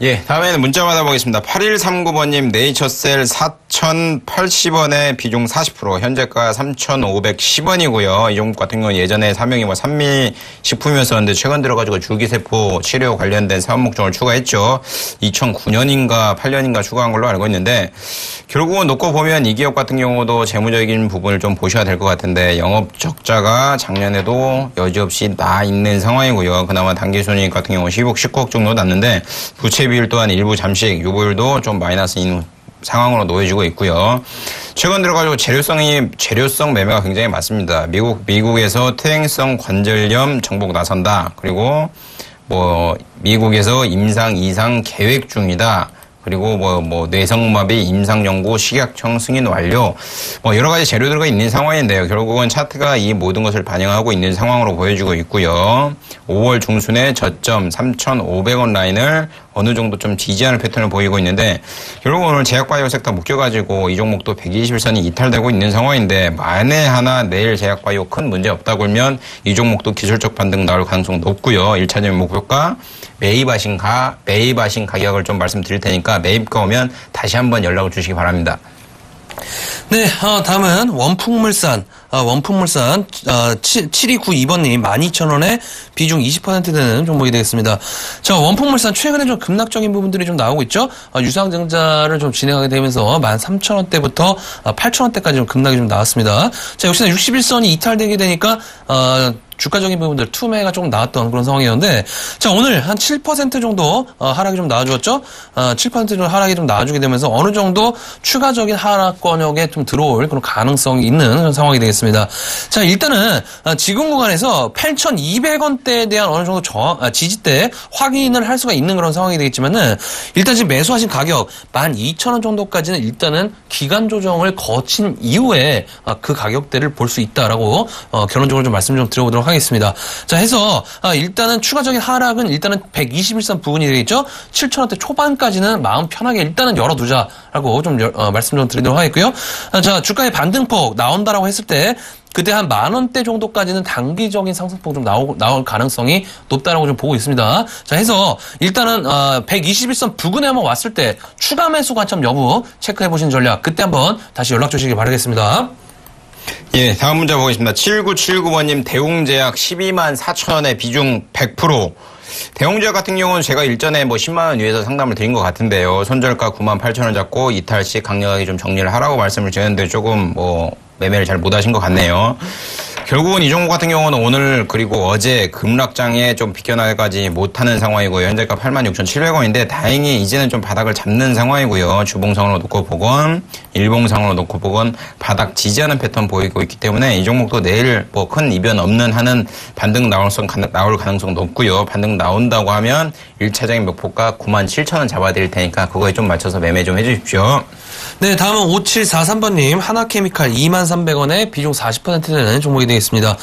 예, 다음에는 문자 받아보겠습니다. 8139번님, 네이처셀 4,080원에 비중 40%, 현재가 3,510원이고요. 이 종목 같은 경우는 예전에 사명이 산미식품이었었는데 최근 들어가지고 줄기세포 치료 관련된 사업 목적을 추가했죠. 2009년인가 8년인가 추가한 걸로 알고 있는데, 결국은 놓고 보면 이 기업 같은 경우도 재무적인 부분을 좀 보셔야 될 것 같은데, 영업 적자가 작년에도 여지없이 나 있는 상황이고요. 그나마 당기순이익 같은 경우 10억, 19억 정도 났는데, 부채 비율 또한 일부 잠식 유보율도 좀 마이너스인 상황으로 놓여지고 있고요. 최근 들어가지고 재료성 매매가 굉장히 많습니다. 미국에서 퇴행성 관절염 정복 나선다. 그리고 미국에서 임상 이상 계획 중이다. 그리고 뇌성마비 임상연구 식약청 승인 완료. 여러 가지 재료들과 있는 상황인데요. 결국은 차트가 이 모든 것을 반영하고 있는 상황으로 보여지고 있고요. 5월 중순에 저점 3,500원 라인을 어느 정도 좀 지지하는 패턴을 보이고 있는데, 결국 오늘 제약바이오 섹터 묶여가지고 이 종목도 121선이 이탈되고 있는 상황인데, 만에 하나 내일 제약바이오 큰 문제 없다고 하면 이 종목도 기술적 반등 나올 가능성 높고요. 1차적인 목표가 매입하신 가격을 좀 말씀드릴 테니까 매입가 오면 다시 한번 연락을 주시기 바랍니다. 네, 다음은 원풍물산 7292번님 12,000원에 비중 20% 되는 종목이 되겠습니다. 자, 원풍물산 최근에 좀 급락적인 부분들이 좀 나오고 있죠. 유상증자를 좀 진행하게 되면서 13,000원대부터 8,000원대까지 좀 급락이 좀 나왔습니다. 자, 역시나 61선이 이탈되게 되니까 주가적인 부분들 투매가 조금 나왔던 그런 상황이었는데, 자, 오늘 한 7% 정도 하락이 좀 나와주었죠. 7% 정도 하락이 좀 나와주게 되면서 어느 정도 추가적인 하락권역에 좀 들어올 그런 가능성이 있는 그런 상황이 되겠습니다. 자, 일단은 지금 구간에서 8,200원대에 대한 어느 정도 지지대 확인을 할 수가 있는 그런 상황이 되겠지만은, 일단 지금 매수하신 가격 12,000원 정도까지는 일단은 기간 조정을 거친 이후에 그 가격대를 볼 수 있다라고 결론적으로 좀 말씀 좀 드려보도록 하겠습니다. 자, 해서 일단은 추가적인 하락은 일단은 121선 부근이 되겠죠. 7,000원대 초반까지는 마음 편하게 일단은 열어두자라고 좀 말씀 좀 드리도록 하겠고요. 자, 주가의 반등폭 나온다라고 했을 때 그때 한 10,000원대 정도까지는 단기적인 상승폭 좀 나올 가능성이 높다라고 좀 보고 있습니다. 자, 해서 일단은 121선 부근에 한번 왔을 때 추가 매수 관점 여부 체크해 보시는 전략, 그때 한번 다시 연락 주시기 바라겠습니다. 예, 다음 문자 보겠습니다. 7979번님, 대웅제약 124,000원에 비중 100%. 대웅제약 같은 경우는 제가 일전에 10만원 위에서 상담을 드린 것 같은데요. 손절가 98,000원 잡고 이탈시 강력하게 좀 정리를 하라고 말씀을 드렸는데 조금 매매를 잘 못하신 것 같네요. 결국은 이 종목 같은 경우는 오늘 그리고 어제 급락장에 좀 비껴나가지 못하는 상황이고요. 현재가 86,700원인데 다행히 이제는 좀 바닥을 잡는 상황이고요. 주봉상으로 놓고 보건 일봉상으로 놓고 보건 바닥 지지하는 패턴 보이고 있기 때문에 이 종목도 내일 큰 이변 없는 한은 반등 나올 가능성 높고요. 반등 나온다고 하면 1차적인 목표가 97,000원 잡아드릴 테니까 그거에 좀 맞춰서 매매 좀 해주십시오. 네, 다음은 5743번님, 하나케미칼 23,000원에 비중 40% 되는 종목이 되겠습니다.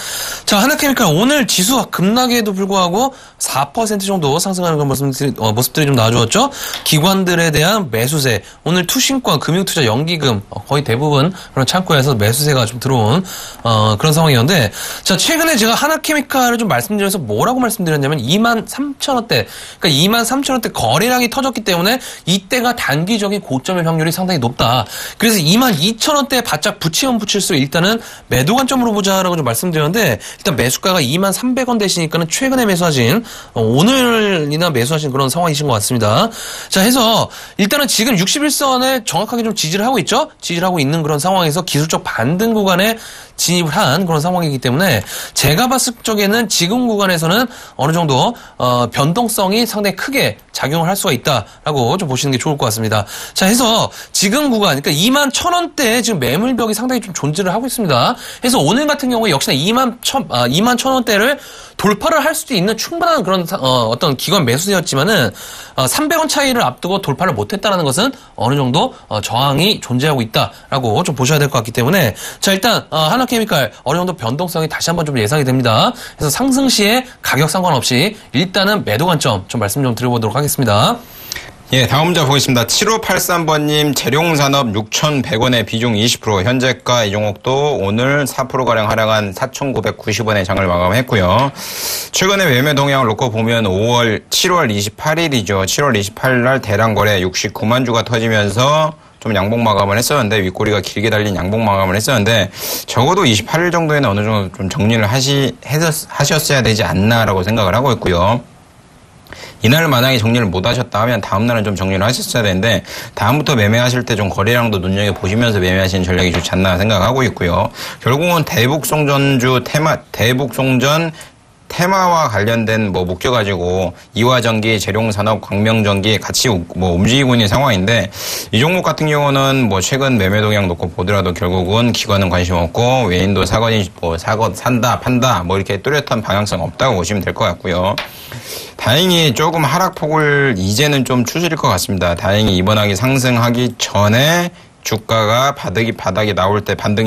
자, 하나케미칼 오늘 지수가 급락에도 불구하고 4% 정도 상승하는 그런 모습들이 좀 나와주었죠. 기관들에 대한 매수세, 오늘 투신권, 금융투자 연기금 거의 대부분 그런 창구에서 매수세가 좀 들어온 그런 상황이었는데, 자, 최근에 제가 하나케미칼을 좀 말씀드려서 뭐라고 말씀드렸냐면 23,000원대, 그러니까 23,000원대 거래량이 터졌기 때문에 이때가 단기적인 고점일 확률이 상당히 높다. 그래서 22,000원대에 바짝 붙이면 붙일수록 일단은 매도 관점으로 보자라고 좀 말씀드렸는데, 일단 매수가가 23,000원 되시니까는 최근에 매수하신 오늘이나 매수하신 그런 상황이신 것 같습니다. 자, 해서 일단은 지금 61선에 정확하게 좀 지지를 하고 있죠. 지지를 하고 있는 그런 상황에서 기술적 반등 구간에 진입을 한 그런 상황이기 때문에 제가 봤을 적에는 지금 구간에서는 어느 정도 변동성이 상당히 크게 작용을 할 수가 있다라고 좀 보시는 게 좋을 것 같습니다. 자, 해서 지금 구간, 그러니까 21,000원대에 지금 매물벽이 상당히 좀 존재를 하고 있습니다. 그래서 오늘 같은 경우에 역시나 2만 1,000원대를 돌파를 할 수도 있는 충분한 그런 어떤 기관 매수세였지만은 300원 차이를 앞두고 돌파를 못했다라는 것은 어느 정도 저항이 존재하고 있다라고 좀 보셔야 될 것 같기 때문에 자 일단 하나케미칼 어느 정도 변동성이 다시 한번 좀 예상이 됩니다. 그래서 상승 시에 가격 상관없이 일단은 매도 관점 좀 말씀 좀 드려보도록 하겠습니다. 예, 다음 문자 보겠습니다. 7583번님, 재룡산업 6,100원에 비중 20%, 현재가 이 종목도 오늘 4%가량 하락한 4,990원에 장을 마감했고요. 최근에 매매 동향을 놓고 보면 7월 28일이죠. 7월 28일 날 대량 거래 69만 주가 터지면서 좀 양봉 마감을 했었는데, 윗꼬리가 길게 달린 양봉 마감을 했었는데, 적어도 28일 정도에는 어느 정도 좀 정리를 하셨어야 되지 않나라고 생각을 하고 있고요. 이날 만약에 정리를 못 하셨다 하면 다음날은 좀 정리를 하셨어야 되는데 다음부터 매매하실 때 좀 거래량도 눈여겨보시면서 매매하시는 전략이 좋지 않나 생각하고 있고요. 결국은 대북송전주 대북송전 테마와 관련된 목적 가지고 이화전기, 재룡산업, 광명전기 같이 움직이고 있는 상황인데 이 종목 같은 경우는 최근 매매 동향 놓고 보더라도 결국은 기관은 관심 없고 외인도 사건이 산다 판다 이렇게 뚜렷한 방향성 없다고 보시면 될 것 같고요. 다행히 조금 하락폭을 이제는 좀 추스릴 것 같습니다. 다행히 이번 하기 상승하기 전에 주가가 반등이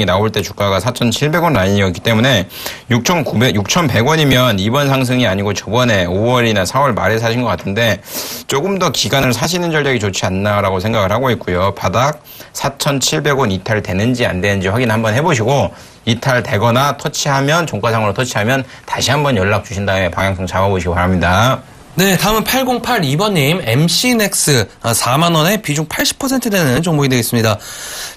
나올 때 주가가 4,700원 라인이었기 때문에 6,100원이면 이번 상승이 아니고 저번에 5월이나 4월 말에 사신 것 같은데 조금 더 기간을 사시는 전략이 좋지 않나라고 생각을 하고 있고요. 바닥 4,700원 이탈되는지 안 되는지 확인 한번 해보시고 이탈되거나 종가상으로 터치하면 다시 한번 연락 주신 다음에 방향성 잡아보시기 바랍니다. 네, 다음은 8082번님, MC넥스 4만원에 비중 80% 되는 종목이 되겠습니다.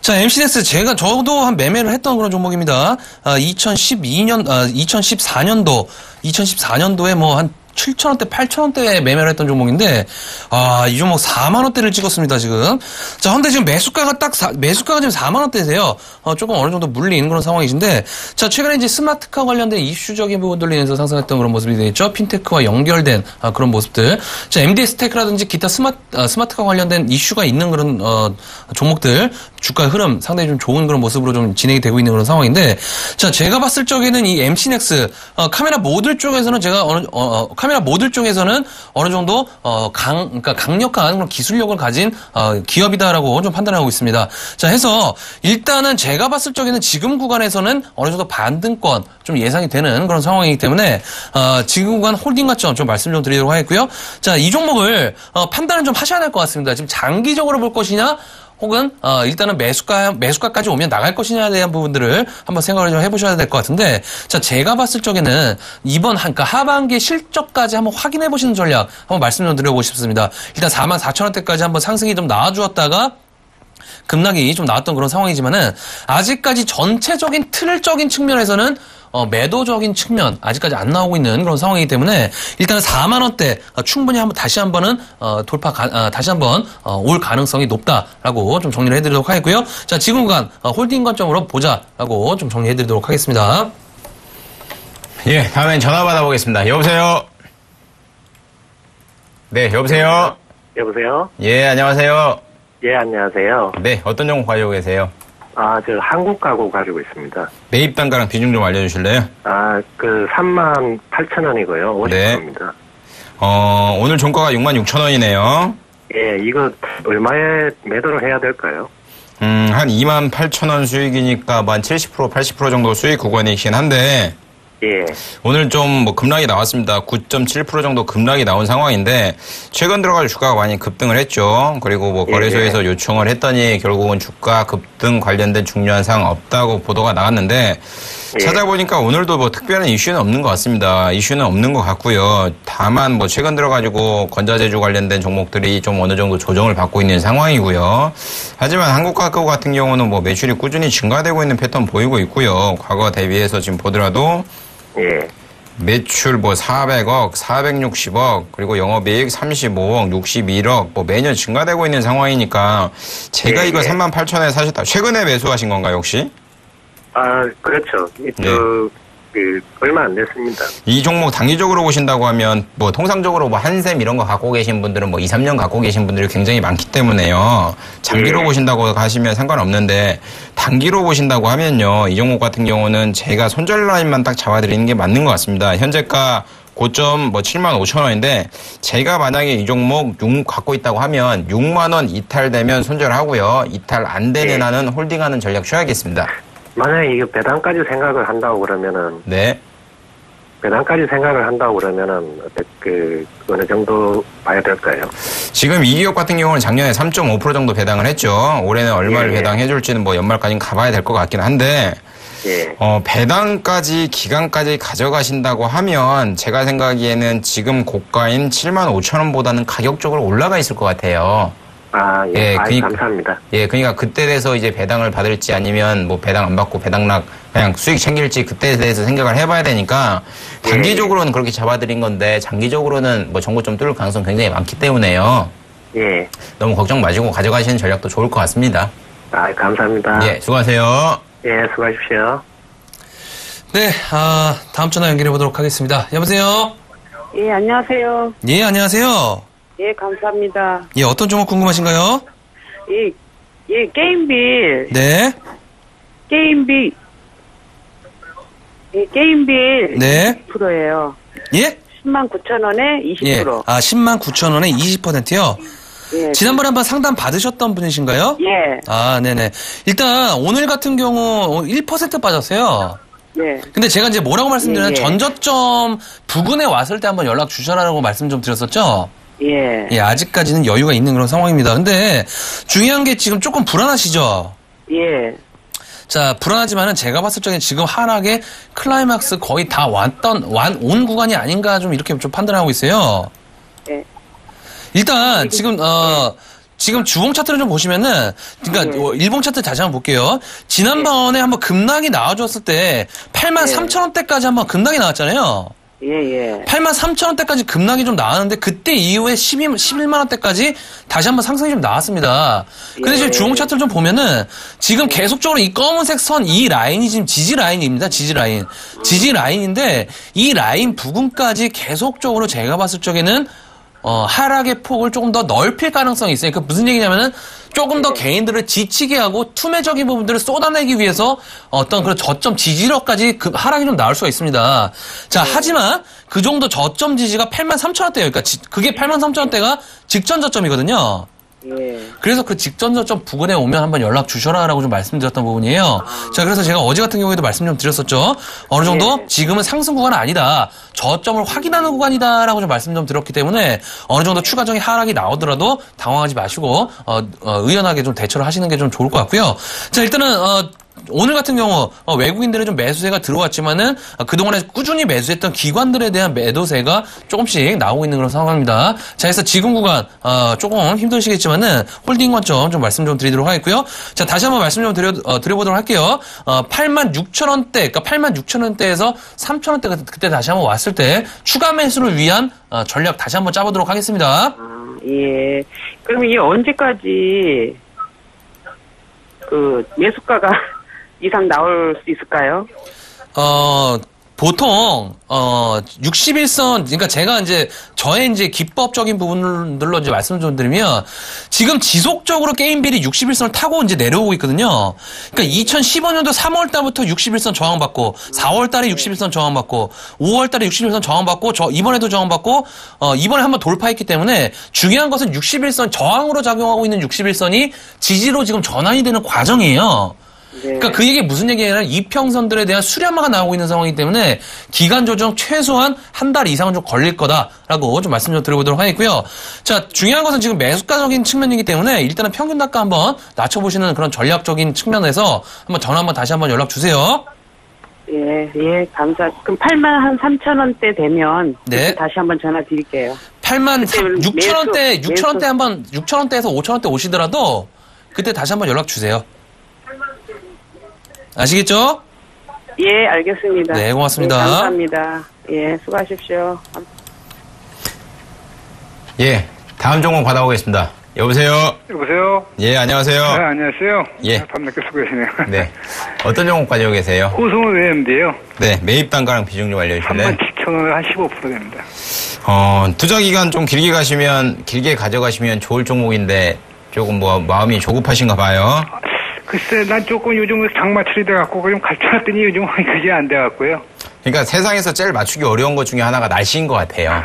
자, MC넥스 저도 한 매매를 했던 그런 종목입니다. 2014년도에 한 7,000원대, 8,000원대에 매매를 했던 종목인데, 이 종목 4만원대를 찍었습니다, 지금. 자, 근데 지금 매수가가 지금 4만원대세요. 조금 어느 정도 물린 그런 상황이신데, 자, 최근에 이제 스마트카 관련된 이슈적인 부분들로 인해서 상승했던 그런 모습이 되겠죠. 핀테크와 연결된 그런 모습들. 자, MD스테이크라든지 기타 스마트카 관련된 이슈가 있는 그런, 종목들, 주가 흐름 상당히 좀 좋은 그런 모습으로 좀 진행이 되고 있는 그런 상황인데, 자, 제가 봤을 적에는 이 MC넥스, 카메라 모듈 쪽에서는 어느 정도 그러니까 강력한 그런 기술력을 가진 기업이다라고 좀 판단하고 있습니다. 자, 해서 일단은 제가 봤을 적에는 지금 구간에서는 어느 정도 반등권 좀 예상이 되는 그런 상황이기 때문에 지금 구간 홀딩 관점 좀 말씀 좀 드리도록 하겠고요. 자, 이 종목을 판단을 좀 하셔야 될 것 같습니다. 지금 장기적으로 볼 것이냐 혹은 일단은 매수가까지 오면 나갈 것이냐에 대한 부분들을 한번 생각을 좀 해보셔야 될 것 같은데, 자, 제가 봤을 적에는 이번 하반기 실적까지 한번 확인해 보시는 전략 한번 말씀 좀 드려보고 싶습니다. 일단 44,000원대까지 한번 상승이 좀 나와주었다가 급락이 좀 나왔던 그런 상황이지만은 아직까지 전체적인 틀적인 측면에서는 매도적인 측면 아직까지 안 나오고 있는 그런 상황이기 때문에 일단은 4만원대 충분히 다시 한번 올 가능성이 높다라고 좀 정리를 해드리도록 하겠고요. 자, 지금 구간 홀딩 관점으로 보자라고 좀 정리해드리도록 하겠습니다. 예, 다음엔 전화 받아보겠습니다. 여보세요? 네, 여보세요? 여보세요? 예, 안녕하세요. 예, 안녕하세요. 네, 어떤 종목 가지고 계세요? 저 한국 가구 가지고 있습니다. 매입 단가랑 비중 좀 알려주실래요? 38,000원이고요. 50%입니다. 오늘 종가가 66,000원이네요. 예, 이거 얼마에 매도를 해야 될까요? 한 28,000원 수익이니까 한 70%, 80% 정도 수익 구간이긴 한데, 예. 오늘 좀 급락이 나왔습니다. 9.7% 정도 급락이 나온 상황인데 최근 들어가지고 주가가 많이 급등을 했죠. 그리고 거래소에서 요청을 했더니 결국은 주가 급등 관련된 중요한 사항 없다고 보도가 나갔는데 찾아보니까 오늘도 특별한 이슈는 없는 것 같습니다. 이슈는 없는 것 같고요. 다만 최근 들어가지고 건자재주 관련된 종목들이 좀 어느 정도 조정을 받고 있는 상황이고요. 하지만 한국가구 같은 경우는 매출이 꾸준히 증가되고 있는 패턴 보이고 있고요. 과거 대비해서 지금 보더라도 예. 매출 400억, 460억, 그리고 영업이익 35억, 61억, 매년 증가되고 있는 상황이니까 제가 이거 38,000원에 사셨다. 최근에 매수하신 건가요, 혹시? 그렇죠. 네. 얼마 안 됐습니다. 이 종목 단기적으로 보신다고 하면 뭐 통상적으로 뭐 한샘 이런 거 갖고 계신 분들은 뭐 2, 3년 갖고 계신 분들이 굉장히 많기 때문에요. 장기로 보신다고 하시면 상관없는데 단기로 보신다고 하면요. 이 종목 같은 경우는 제가 손절 라인만 딱 잡아드리는 게 맞는 것 같습니다. 현재가 고점 뭐 75,000원인데 제가 만약에 이 종목 갖고 있다고 하면 6만 원 이탈되면 손절하고요. 이탈 안 되는 한은 홀딩하는 전략 취하겠습니다. 만약에 이거 배당까지 생각을 한다고 그러면은 네. 배당까지 생각을 한다고 그러면은 어느 정도 봐야 될까요? 지금 이 기업 같은 경우는 작년에 3.5% 정도 배당을 했죠. 올해는 얼마를 배당해줄지는 뭐 연말까지는 가봐야 될 것 같긴 한데 예. 배당까지 기간까지 가져가신다고 하면 제가 생각하기에는 지금 고가인 75,000원보다는 가격적으로 올라가 있을 것 같아요. 예. 감사합니다. 예, 그러니까 그때 돼서 이제 배당을 받을지 아니면 뭐 배당 안 받고 배당락 그냥 수익 챙길지 그때에 대해서 생각을 해봐야 되니까 단기적으로는 그렇게 잡아드린 건데 장기적으로는 뭐 정고점 뚫을 가능성 굉장히 많기 때문에요. 예. 너무 걱정 마시고 가져가시는 전략도 좋을 것 같습니다. 감사합니다. 예, 수고하세요. 예, 수고하십시오. 네, 다음 전화 연결해 보도록 하겠습니다. 여보세요? 예, 안녕하세요. 예, 안녕하세요. 예, 감사합니다. 예, 어떤 종목 궁금하신가요? 예, 게임빌. 네. 게임빌. 예, 게임빌. 네. 20%예요. 예? 109,000원에 20%. 예. 109,000원에 20%요? 예. 지난번에 한번 상담 받으셨던 분이신가요? 예. 네네. 일단, 오늘 같은 경우 1% 빠졌어요. 예. 근데 제가 이제 뭐라고 말씀드렸냐면, 예. 전저점 부근에 왔을 때 한번 연락 주셔라라고 말씀 좀 드렸었죠? 예. 예, 아직까지는 여유가 있는 그런 상황입니다. 근데 중요한 게 지금 조금 불안하시죠? 예. 자, 불안하지만은 제가 봤을 적에 지금 하락의 클라이막스 거의 다 온 구간이 아닌가 좀 이렇게 좀 판단하고 있어요. 예. 일단, 지금 주봉 차트를 좀 보시면은, 그러니까 일봉 차트 다시 한번 볼게요. 지난번에 한번 급락이 나와줬을 때 83,000원대까지 한번 급락이 나왔잖아요. 예. 83,000원대까지 급락이 좀 나왔는데 그때 이후에 11만원대까지 다시 한번 상승이 좀 나왔습니다. 근데 지금 주봉 차트를 좀 보면은 지금 계속적으로 이 검은색 선 이 라인이 지금 지지 라인입니다. 지지 라인. 지지 라인인데 이 라인 부근까지 계속적으로 제가 봤을 적에는 하락의 폭을 조금 더 넓힐 가능성이 있어요. 그 무슨 얘기냐면은 조금 더 개인들을 지치게 하고 투매적인 부분들을 쏟아내기 위해서 어떤 그런 저점 지지력까지 하락이 좀 나올 수가 있습니다. 자, 하지만 그 정도 저점 지지가 83,000원대예요. 그러니까 그게 83,000원대가 직전 저점이거든요. 예. 그래서 그 직전 저점 부근에 오면 한번 연락 주셔라라고 좀 말씀드렸던 부분이에요. 자, 그래서 제가 어제 같은 경우에도 말씀 좀 드렸었죠. 어느 정도 지금은 상승 구간은 아니다. 저점을 확인하는 구간이다라고 좀 말씀 좀 드렸기 때문에 어느 정도 추가적인 하락이 나오더라도 당황하지 마시고 의연하게 좀 대처를 하시는 게 좀 좋을 것 같고요. 자, 일단은 오늘 같은 경우 외국인들의 좀 매수세가 들어왔지만은 그동안에 꾸준히 매수했던 기관들에 대한 매도세가 조금씩 나오고 있는 그런 상황입니다. 자, 그래서 지금 구간 조금 힘드시겠지만은 홀딩 관점 좀 말씀 좀 드리도록 하겠고요. 자, 다시 한번 말씀 좀 드려보도록 할게요. 86,000원대, 그러니까 86,000원대에서 3,000원대 그때 다시 한번 왔을 때 추가 매수를 위한 전략 다시 한번 짜보도록 하겠습니다. 예. 그럼 이게 언제까지 매수가가 이상 나올 수 있을까요? 보통 61선, 그러니까 제가 이제 저의 이제 기법적인 부분들로 이제 말씀 좀 드리면 지금 지속적으로 게임빌이 61선을 타고 이제 내려오고 있거든요. 그러니까 2015년도 3월 달부터 61선 저항받고 4월 달에 61선 저항받고 5월 달에 61선 저항받고 이번에도 저항받고 이번에 한번 돌파했기 때문에 중요한 것은 61선 저항으로 작용하고 있는 61선이 지지로 지금 전환이 되는 과정이에요. 그러니까 그 얘기 무슨 얘기냐면 이평선들에 대한 수렴화가 나오고 있는 상황이기 때문에 기간 조정 최소한 한 달 이상은 좀 걸릴 거다라고 좀 말씀 좀 드려보도록 하겠고요. 자, 중요한 것은 지금 매수가적인 측면이기 때문에 일단은 평균 단가 한번 낮춰보시는 그런 전략적인 측면에서 한번 전화 한번 다시 한번 연락 주세요. 예, 그럼 83,000원대 되면 네. 다시 한번 전화 드릴게요. 86,000원대, 6,000원대 한번 6,000원대에서 5,000원대 오시더라도 그때 다시 한번 연락 주세요. 아시겠죠? 예, 알겠습니다. 네, 고맙습니다. 예, 감사합니다. 예, 수고하십시오. 예, 다음 종목 받아보겠습니다. 여보세요? 여보세요? 예, 안녕하세요. 네, 안녕하세요. 예. 밤늦게 수고하시네요. 네. 어떤 종목 가지고 계세요? 호성은 외인데요. 네, 매입 단가랑 비중 좀 알려주실래요? 37,000원에 한 15% 됩니다. 투자 기간 좀 길게 가져가시면 좋을 종목인데 조금 마음이 조급하신가 봐요. 글쎄, 난 조금 요즘 장마철이 돼갖고 좀 갈쳐놨더니 요즘 그게 안 돼갖고요. 그러니까 세상에서 제일 맞추기 어려운 것 중에 하나가 날씨인 것 같아요.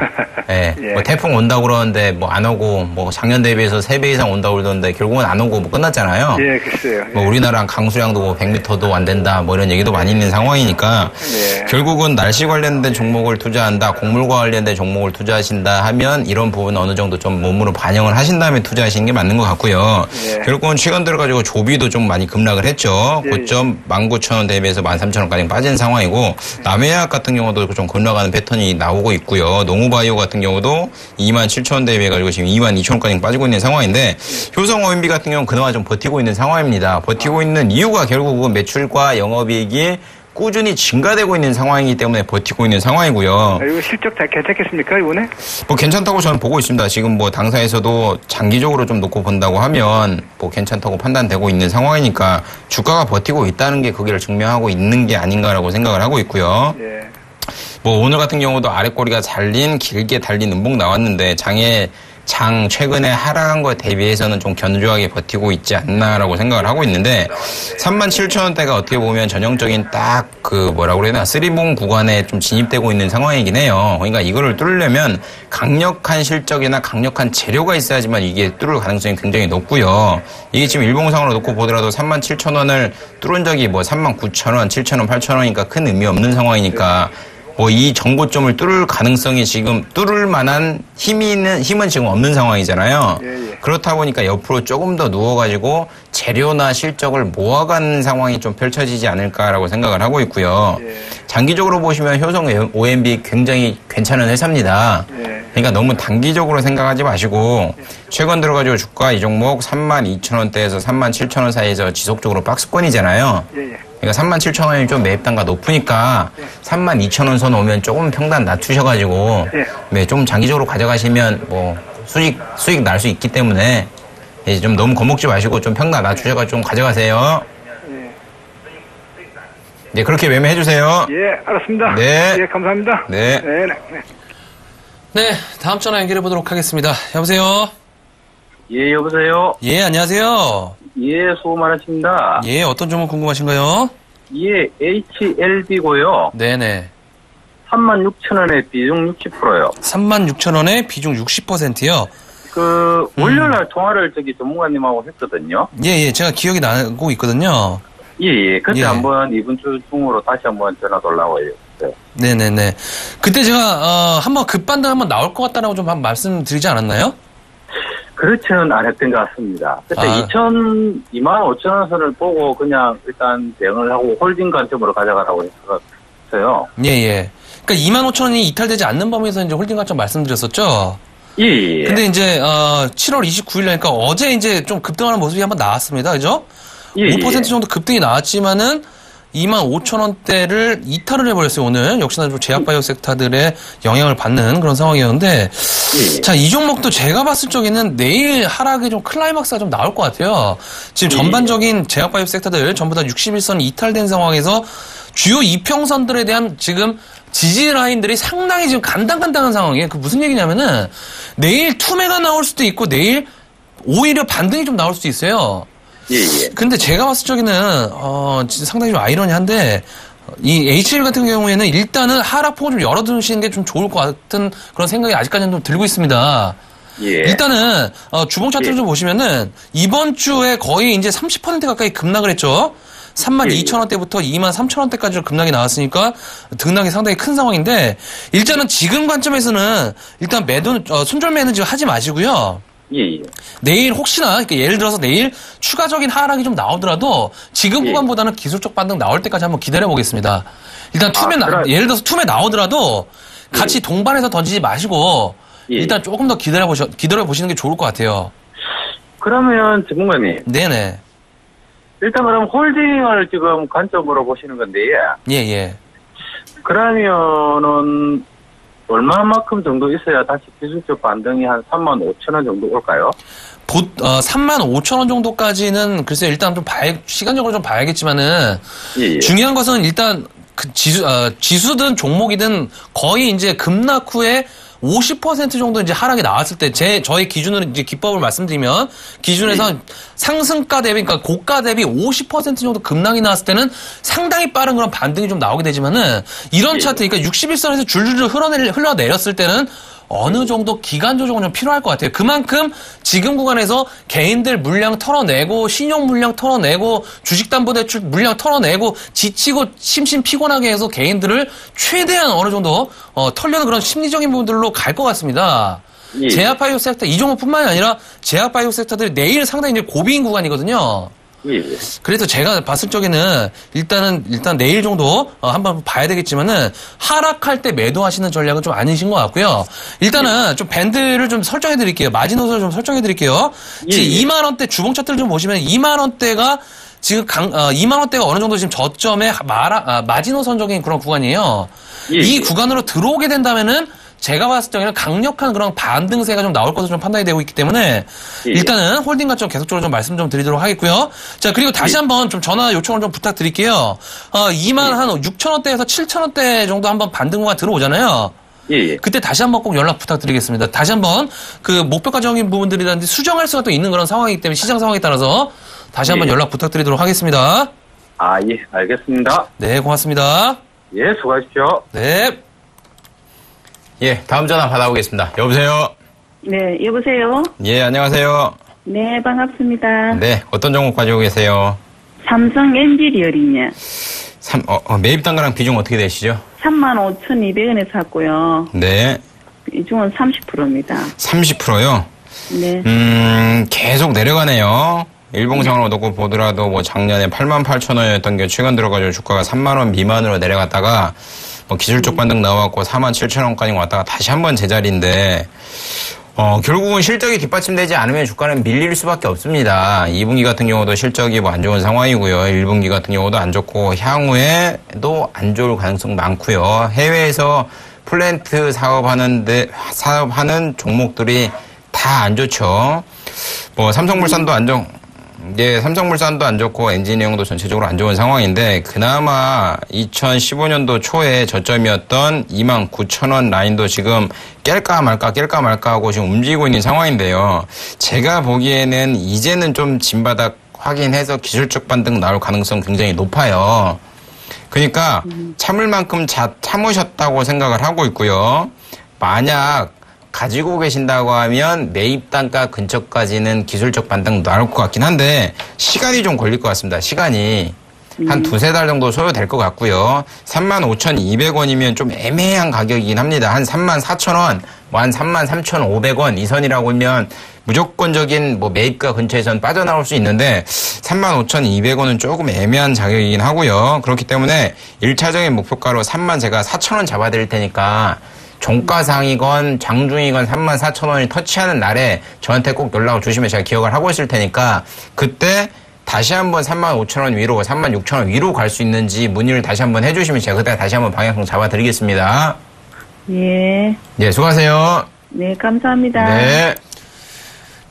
예. 예. 뭐 태풍 온다고 그러는데 뭐 안 오고, 뭐 작년 대비해서 3배 이상 온다고 그러던데 결국은 안 오고 뭐 끝났잖아요. 예, 글쎄요. 예. 뭐 우리나라랑 강수량도 뭐 100m도 안 된다 뭐 이런 얘기도 많이 있는 상황이니까 예. 결국은 날씨 관련된 종목을 투자한다, 곡물과 관련된 종목을 투자하신다 하면 이런 부분 어느 정도 좀 몸으로 반영을 하신 다음에 투자하시는 게 맞는 것 같고요. 예. 결국은 최근 들어가지고 조비도 좀 많이 급락을 했죠. 예. 고점 19,000원 대비해서 13,000원까지 빠진 상황이고 남해약 같은 경우도 좀 급락하는 패턴이 나오고 있고요. 농우바이오 같은 경우도 27,000원 대비해가지고 지금 22,000원까지 빠지고 있는 상황인데 효성 OMB 같은 경우는 그나마 좀 버티고 있는 상황입니다. 버티고 있는 이유가 결국은 매출과 영업이익이 꾸준히 증가되고 있는 상황이기 때문에 버티고 있는 상황이고요. 이거 실적 다 괜찮겠습니까, 이번에? 뭐 괜찮다고 저는 보고 있습니다. 지금 뭐 당사에서도 장기적으로 좀 놓고 본다고 하면 뭐 괜찮다고 판단되고 있는 상황이니까 주가가 버티고 있다는 게 그걸 증명하고 있는 게 아닌가라고 생각을 하고 있고요. 예. 뭐 오늘 같은 경우도 아랫꼬리가 길게 달린 음봉 나왔는데 장 최근에 하락한 거에 대비해서는 좀 견조하게 버티고 있지 않나라고 생각을 하고 있는데 37,000원대가 어떻게 보면 전형적인 딱 뭐라고 그래야 되나 쓰리봉 구간에 좀 진입되고 있는 상황이긴 해요. 그러니까 이거를 뚫으려면 강력한 실적이나 강력한 재료가 있어야지만 이게 뚫을 가능성이 굉장히 높고요. 이게 지금 일봉상으로 놓고 보더라도 37,000원을 뚫은 적이 뭐 39,000원, 7,000원, 8,000원이니까 큰 의미 없는 상황이니까 뭐 이 정고점을 뚫을 가능성이 지금 뚫을 만한 힘은 지금 없는 상황이잖아요. 예, 예. 그렇다 보니까 옆으로 조금 더 누워가지고 재료나 실적을 모아가는 상황이 좀 펼쳐지지 않을까라고 생각을 하고 있고요. 예. 장기적으로 보시면 효성 OMB 굉장히 괜찮은 회사입니다. 예. 그러니까 너무 단기적으로 생각하지 마시고 최근 들어가지고 주가 이 종목 32,000원대에서 37,000원 사이에서 지속적으로 박스권이잖아요. 예, 예. 그러니까 37,000원이 좀 매입 단가 높으니까 32,000원 선 오면 조금 평단 낮추셔가지고 네, 좀 장기적으로 가져가시면 뭐 수익 날 수 있기 때문에 이제 좀 너무 겁먹지 마시고 좀 평단 낮추셔가지고 좀 가져가세요. 네, 그렇게 매매해 주세요. 예, 알았습니다. 네. 예, 감사합니다. 네. 네, 네. 네, 다음 전화 연결해 보도록 하겠습니다. 여보세요? 예, 여보세요? 예, 안녕하세요. 예, 수고 많으십니다. 예, 어떤 종목 궁금하신가요? 예, HLB고요. 네네. 36,000원에 비중 60%요. 36,000원에 비중 60%요? 월요일날 통화를 전문가님하고 했거든요. 예, 제가 기억이 나고 있거든요. 예. 그때 예. 한번 이번 주 중으로 다시 한번 전화 돌라고 해요. 네네네. 그때 제가, 한번 급반등 한번 나올 것 같다라고 좀 말씀드리지 않았나요? 그렇지는 않았던 것 같습니다. 그때 25,000원 선을 보고 그냥 일단 대응을 하고 홀딩 관점으로 가져가라고 했었어요. 예. 그러니까 25,000원이 이탈되지 않는 범위에서 이제 홀딩 관점 말씀드렸었죠? 예. 근데 이제, 7월 29일 그러니까 어제 이제 좀 급등하는 모습이 한번 나왔습니다. 그죠? 예. 5% 정도 급등이 나왔지만은 25,000원대를 이탈을 해버렸어요, 오늘. 역시나 좀 제약바이오 섹터들의 영향을 받는 그런 상황이었는데, 예. 자, 이 종목도 제가 봤을 적에는 내일 하락의 좀 클라이막스가 좀 나올 것 같아요. 지금 전반적인 제약바이오 섹터들 전부 다 61선 이탈된 상황에서 주요 이평선들에 대한 지금 지지 라인들이 상당히 지금 간당간당한 상황이에요. 그 무슨 얘기냐면은 내일 투매가 나올 수도 있고 내일 오히려 반등이 좀 나올 수도 있어요. 예. 근데 제가 봤을 적에는 진짜 상당히 좀 아이러니한데 이 HL 같은 경우에는 일단은 하락폭을 좀 열어두시는 게 좀 좋을 것 같은 그런 생각이 아직까지는 좀 들고 있습니다. 예. 일단은 주봉 차트를 좀 보시면은 이번 주에 거의 이제 30% 가까이 급락을 했죠. 32,000원대부터 23,000원대까지 급락이 나왔으니까 등락이 상당히 큰 상황인데 일단은 지금 관점에서는 일단 손절매는 지금 하지 마시고요. 예. 내일 혹시나 그러니까 예를 들어서 내일 추가적인 하락이 좀 나오더라도 지금 구간보다는 기술적 반등 나올 때까지 한번 기다려 보겠습니다. 일단 예를 들어서 투매 나오더라도 같이 동반해서 던지지 마시고 일단 조금 더 기다려 보시는 게 좋을 것 같아요. 그러면 전문가님. 네네. 일단 그럼 홀딩을 지금 관점으로 보시는 건데. 예. 그러면은 얼마만큼 정도 있어야 다시 기술적 반등이 한 35,000원 정도 올까요? 35,000원 정도까지는 글쎄 일단 좀 시간적으로 좀 봐야겠지만은 예. 중요한 것은 일단 그 지수든 종목이든 거의 이제 급락 후에 50% 정도 이제 하락이 나왔을 때 저희 기준으로 이제 기법을 말씀드리면 기준에서 상승가 대비 그러니까 고가 대비 50% 정도 급락이 나왔을 때는 상당히 빠른 그런 반등이 좀 나오게 되지만은 이런 차트 그러니까 61선에서 줄줄줄 흘러내렸을 때는 어느 정도 기간 조정은 좀 필요할 것 같아요. 그만큼 지금 구간에서 개인들 물량 털어내고 신용 물량 털어내고 주식담보대출 물량 털어내고 지치고 심심 피곤하게 해서 개인들을 최대한 어느 정도 털려는 그런 심리적인 부분들로 갈 것 같습니다. 예. 제약바이오 섹터 이 종목뿐만이 아니라 제약바이오 섹터들이 내일 상당히 이제 고비인 구간이거든요. 예. 그래서 제가 봤을 적에는 일단 내일 정도 한번 봐야 되겠지만은 하락할 때 매도하시는 전략은 좀 아니신 것 같고요. 일단은 좀 밴드를 좀 설정해 드릴게요. 마지노선을 좀 설정해 드릴게요. 지금 2만 원대 주봉 차트를 좀 보시면 2만 원대가 지금 2만 원대가 어느 정도 지금 저점에 마지노선적인 그런 구간이에요. 이 구간으로 들어오게 된다면은 제가 봤을 때는 강력한 그런 반등세가 좀 나올 것으로 좀 판단이 되고 있기 때문에 일단은 홀딩 가점 계속적으로 좀 말씀 좀 드리도록 하겠고요. 자, 그리고 다시 한번 좀 전화 요청을 좀 부탁드릴게요. 2만 한 6,000원대에서 7,000원대 정도 한번 반등 구간 들어오잖아요. 예. 그때 다시 한번 꼭 연락 부탁드리겠습니다. 다시 한번 그 목표가적인 부분들이라든지 수정할 수가 또 있는 그런 상황이기 때문에 시장 상황에 따라서 다시 한번 연락 부탁드리도록 하겠습니다. 아, 예, 알겠습니다. 네, 고맙습니다. 예, 수고하십시오. 네. 예, 다음 전화 받아보겠습니다. 여보세요? 네, 여보세요? 예, 안녕하세요. 네, 반갑습니다. 네, 어떤 종목 가지고 계세요? 삼성 엔지리얼이요. 매입 단가랑 비중 어떻게 되시죠? 35,200원에 샀고요. 네. 비중은 30%입니다. 30%요? 네. 계속 내려가네요. 일봉상으로 놓고 보더라도 뭐 작년에 88,000원이었던 게 최근 들어가지고 주가가 3만원 미만으로 내려갔다가 뭐 기술적 반등 나왔고 47,000원까지 왔다가 다시 한번 제자리인데 결국은 실적이 뒷받침되지 않으면 주가는 밀릴 수밖에 없습니다. 2분기 같은 경우도 실적이 뭐 안 좋은 상황이고요. 1분기 같은 경우도 안 좋고 향후에도 안 좋을 가능성 많고요. 해외에서 플랜트 사업하는 종목들이 다 안 좋죠. 뭐 삼성물산도 삼성물산도 안 좋고 엔지니어링도 전체적으로 안 좋은 상황인데 그나마 2015년도 초에 저점이었던 29,000원 라인도 지금 깰까 말까 하고 지금 움직이고 있는 상황인데요. 제가 보기에는 이제는 좀 진바닥 확인해서 기술적 반등 나올 가능성 굉장히 높아요. 그러니까 참을 만큼 참으셨다고 생각을 하고 있고요. 만약 가지고 계신다고 하면 매입 단가 근처까지는 기술적 반등 나올 것 같긴 한데 시간이 좀 걸릴 것 같습니다. 시간이 한 두세 달 정도 소요될 것 같고요. 35,200원이면 좀 애매한 가격이긴 합니다. 한 34,000원, 뭐 한 33,500원 이 선이라고 하면 무조건적인 뭐 매입가 근처에선 빠져나올 수 있는데 35,200원은 조금 애매한 자격이긴 하고요. 그렇기 때문에 1차적인 목표가로 제가 4,000원 잡아드릴 테니까 종가상이건 장중이건 34,000원이 터치하는 날에 저한테 꼭 연락을 주시면 제가 기억을 하고 있을 테니까 그때 다시 한번 35,000원 위로 36,000원 위로 갈 수 있는지 문의를 다시 한번 해주시면 제가 그때 다시 한번 방향성 잡아드리겠습니다. 예. 네, 수고하세요. 네, 감사합니다. 네.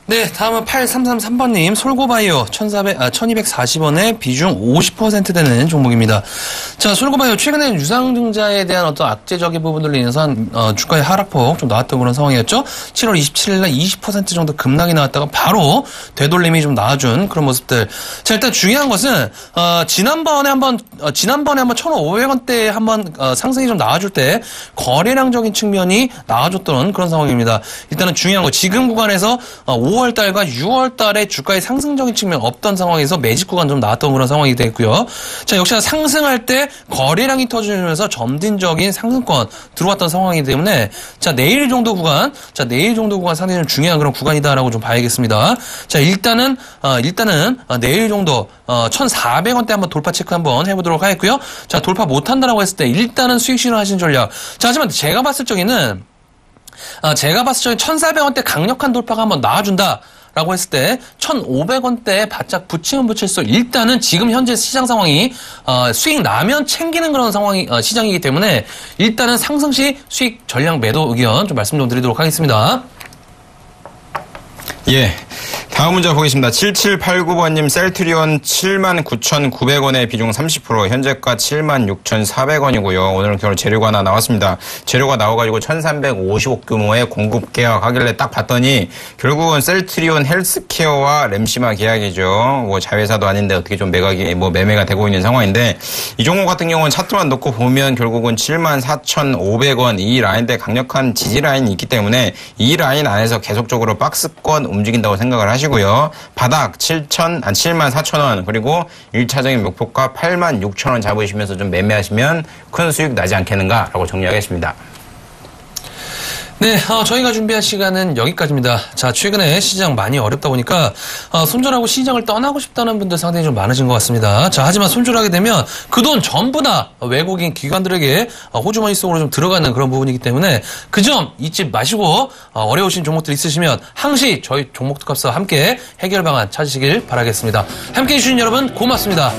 네, 다음은 8333번님, 솔고바이오 1240원에 비중 50% 되는 종목입니다. 자, 솔고바이오 최근에 유상증자에 대한 어떤 악재적인 부분들로 인해서 주가의 하락폭 좀 나왔던 그런 상황이었죠. 7월 27일날 20% 정도 급락이 나왔다가 바로 되돌림이 좀 나와준 그런 모습들. 자, 일단 중요한 것은 지난번에 한번 1,500원대에 한번 상승이 좀 나와줄 때 거래량적인 측면이 나와줬던 그런 상황입니다. 일단은 중요한 거 지금 구간에서 5월달과 6월달에 주가의 상승적인 측면 없던 상황에서 매집 구간 좀 나왔던 그런 상황이 됐고요. 자, 역시나 상승할 때 거래량이 터지면서 점진적인 상승권 들어왔던 상황이기 때문에 자, 내일 정도 구간 상당히 좀 중요한 그런 구간이다라고 좀 봐야겠습니다. 자, 일단은 내일 정도 1,400원대 한번 돌파 체크 한번 해보도록 하겠고요. 자, 돌파 못한다라고 했을 때 일단은 수익 실현하신 전략. 자, 하지만 제가 봤을 적에는 1,400원대 강력한 돌파가 한번 나와준다. 라고 했을 때 1,500원대에 바짝 붙이면 붙일수록 일단은 지금 현재 시장 상황이 수익 나면 챙기는 그런 상황이 시장이기 때문에 일단은 상승 시 수익 전량 매도 의견 좀 말씀 좀 드리도록 하겠습니다. 예. 다음 문제 보겠습니다. 7789번님 셀트리온 79,900원에 비중 30%, 현재가 76,400원이고요. 오늘 겨울 재료가 하나 나왔습니다. 재료가 나와가지고 1,350억 규모의 공급 계약하길래 딱 봤더니 결국은 셀트리온 헬스케어와 램시마 계약이죠. 뭐 자회사도 아닌데 어떻게 좀 매매가 되고 있는 상황인데 이 종목 같은 경우는 차트만 놓고 보면 결국은 74,500원 이 라인대 강력한 지지 라인이 있기 때문에 이 라인 안에서 계속적으로 박스권 움직인다고 생각을 하시고요. 바닥 74,000원 그리고 1차적인 목표가 86,000원 잡으시면서 좀 매매하시면 큰 수익 나지 않겠는가라고 정리하겠습니다. 네, 저희가 준비한 시간은 여기까지입니다. 자, 최근에 시장 많이 어렵다 보니까 손절하고 시장을 떠나고 싶다는 분들 상당히 좀 많으신 것 같습니다. 자, 하지만 손절하게 되면 그 돈 전부 다 외국인 기관들에게 호주머니 속으로 좀 들어가는 그런 부분이기 때문에 그 점 잊지 마시고 어려우신 종목들 있으시면 항시 저희 종목특합사와 함께 해결 방안 찾으시길 바라겠습니다. 함께해 주신 여러분 고맙습니다.